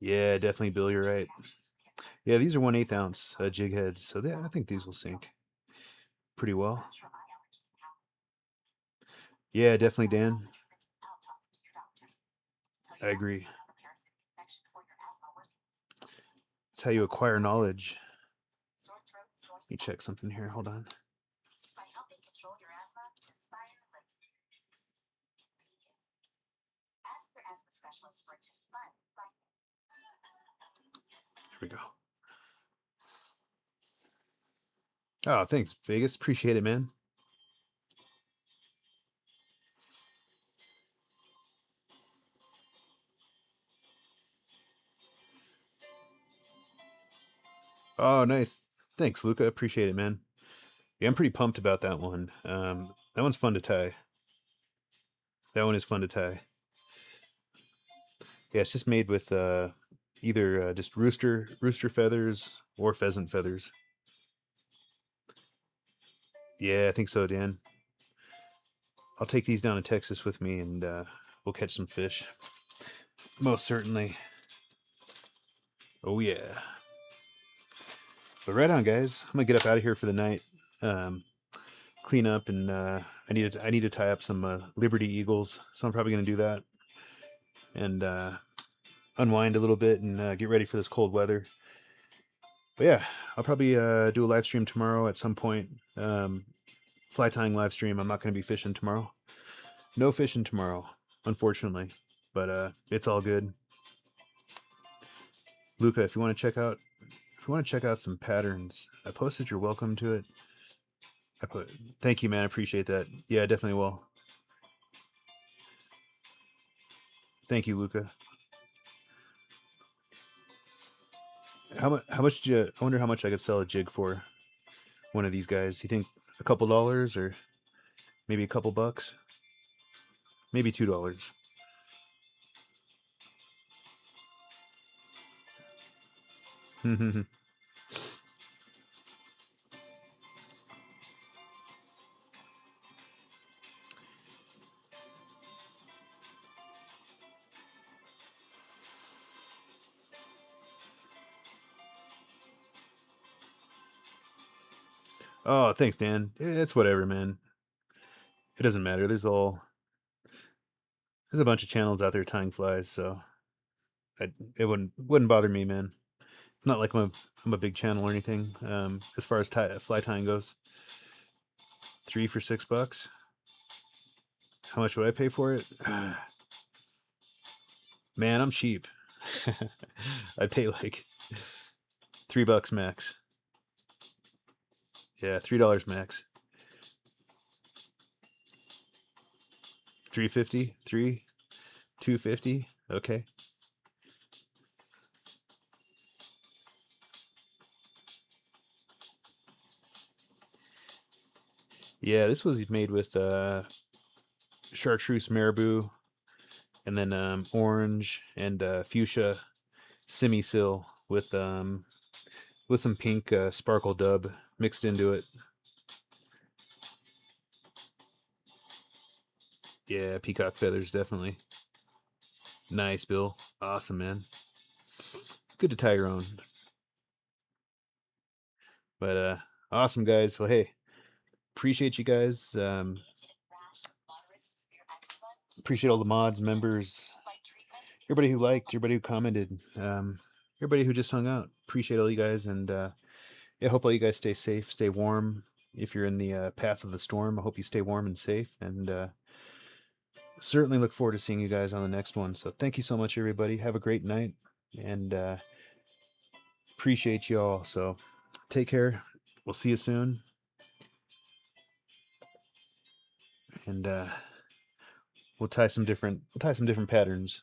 Yeah, definitely, Bill. You're right. Yeah, these are 1/8 ounce jig heads, so I think these will sink pretty well. Yeah, definitely, Dan. I agree. That's how you acquire knowledge. Let me check something here. Hold on. Here we go. Oh, thanks, Vegas. Appreciate it, man. Oh, nice. Thanks, Luca. Appreciate it, man. Yeah, I'm pretty pumped about that one. That one's fun to tie. That one is fun to tie. Yeah, it's just made with either just rooster feathers or pheasant feathers. Yeah, I think so, Dan. I'll take these down to Texas with me, and we'll catch some fish. Most certainly. Oh yeah. But right on, guys. I'm gonna get up out of here for the night. Clean up, and I need to tie up some Liberty Eagles, so I'm probably gonna do that and unwind a little bit and get ready for this cold weather. But yeah, I'll probably do a live stream tomorrow at some point. Fly tying live stream. I'm not gonna be fishing tomorrow. No fishing tomorrow, unfortunately. But it's all good. Luca, if you want to check out some patterns, I posted. You're welcome to it. Thank you, man. I appreciate that. Yeah, I definitely will. Thank you, Luca. How much? How much? I wonder how much I could sell a jig for one of these guys. You think a couple dollars, or maybe a couple bucks, maybe $2. Oh, thanks, Dan. It's whatever, man. It doesn't matter. There's a bunch of channels out there tying flies, so it wouldn't bother me, man. Not like I'm a big channel or anything. As far as fly tying goes, 3 for $6. How much would I pay for it? Man, I'm cheap. I'd pay like $3 max. Yeah, $3 max. 350, 250. Okay. Yeah, this was made with chartreuse marabou, and then orange and fuchsia semi-sil with some pink sparkle dub mixed into it. Yeah, peacock feathers, definitely. Nice, Bill. Awesome, man. It's good to tie your own. But awesome, guys. Well, hey, appreciate you guys. Appreciate all the mods, members, everybody who liked, everybody who commented, everybody who just hung out. Appreciate all you guys, and yeah, hope all you guys stay safe, stay warm. If you're in the path of the storm, I hope you stay warm and safe, and certainly look forward to seeing you guys on the next one. So thank you so much, everybody. Have a great night, and appreciate you all. So take care. We'll see you soon, and we'll tie some different patterns.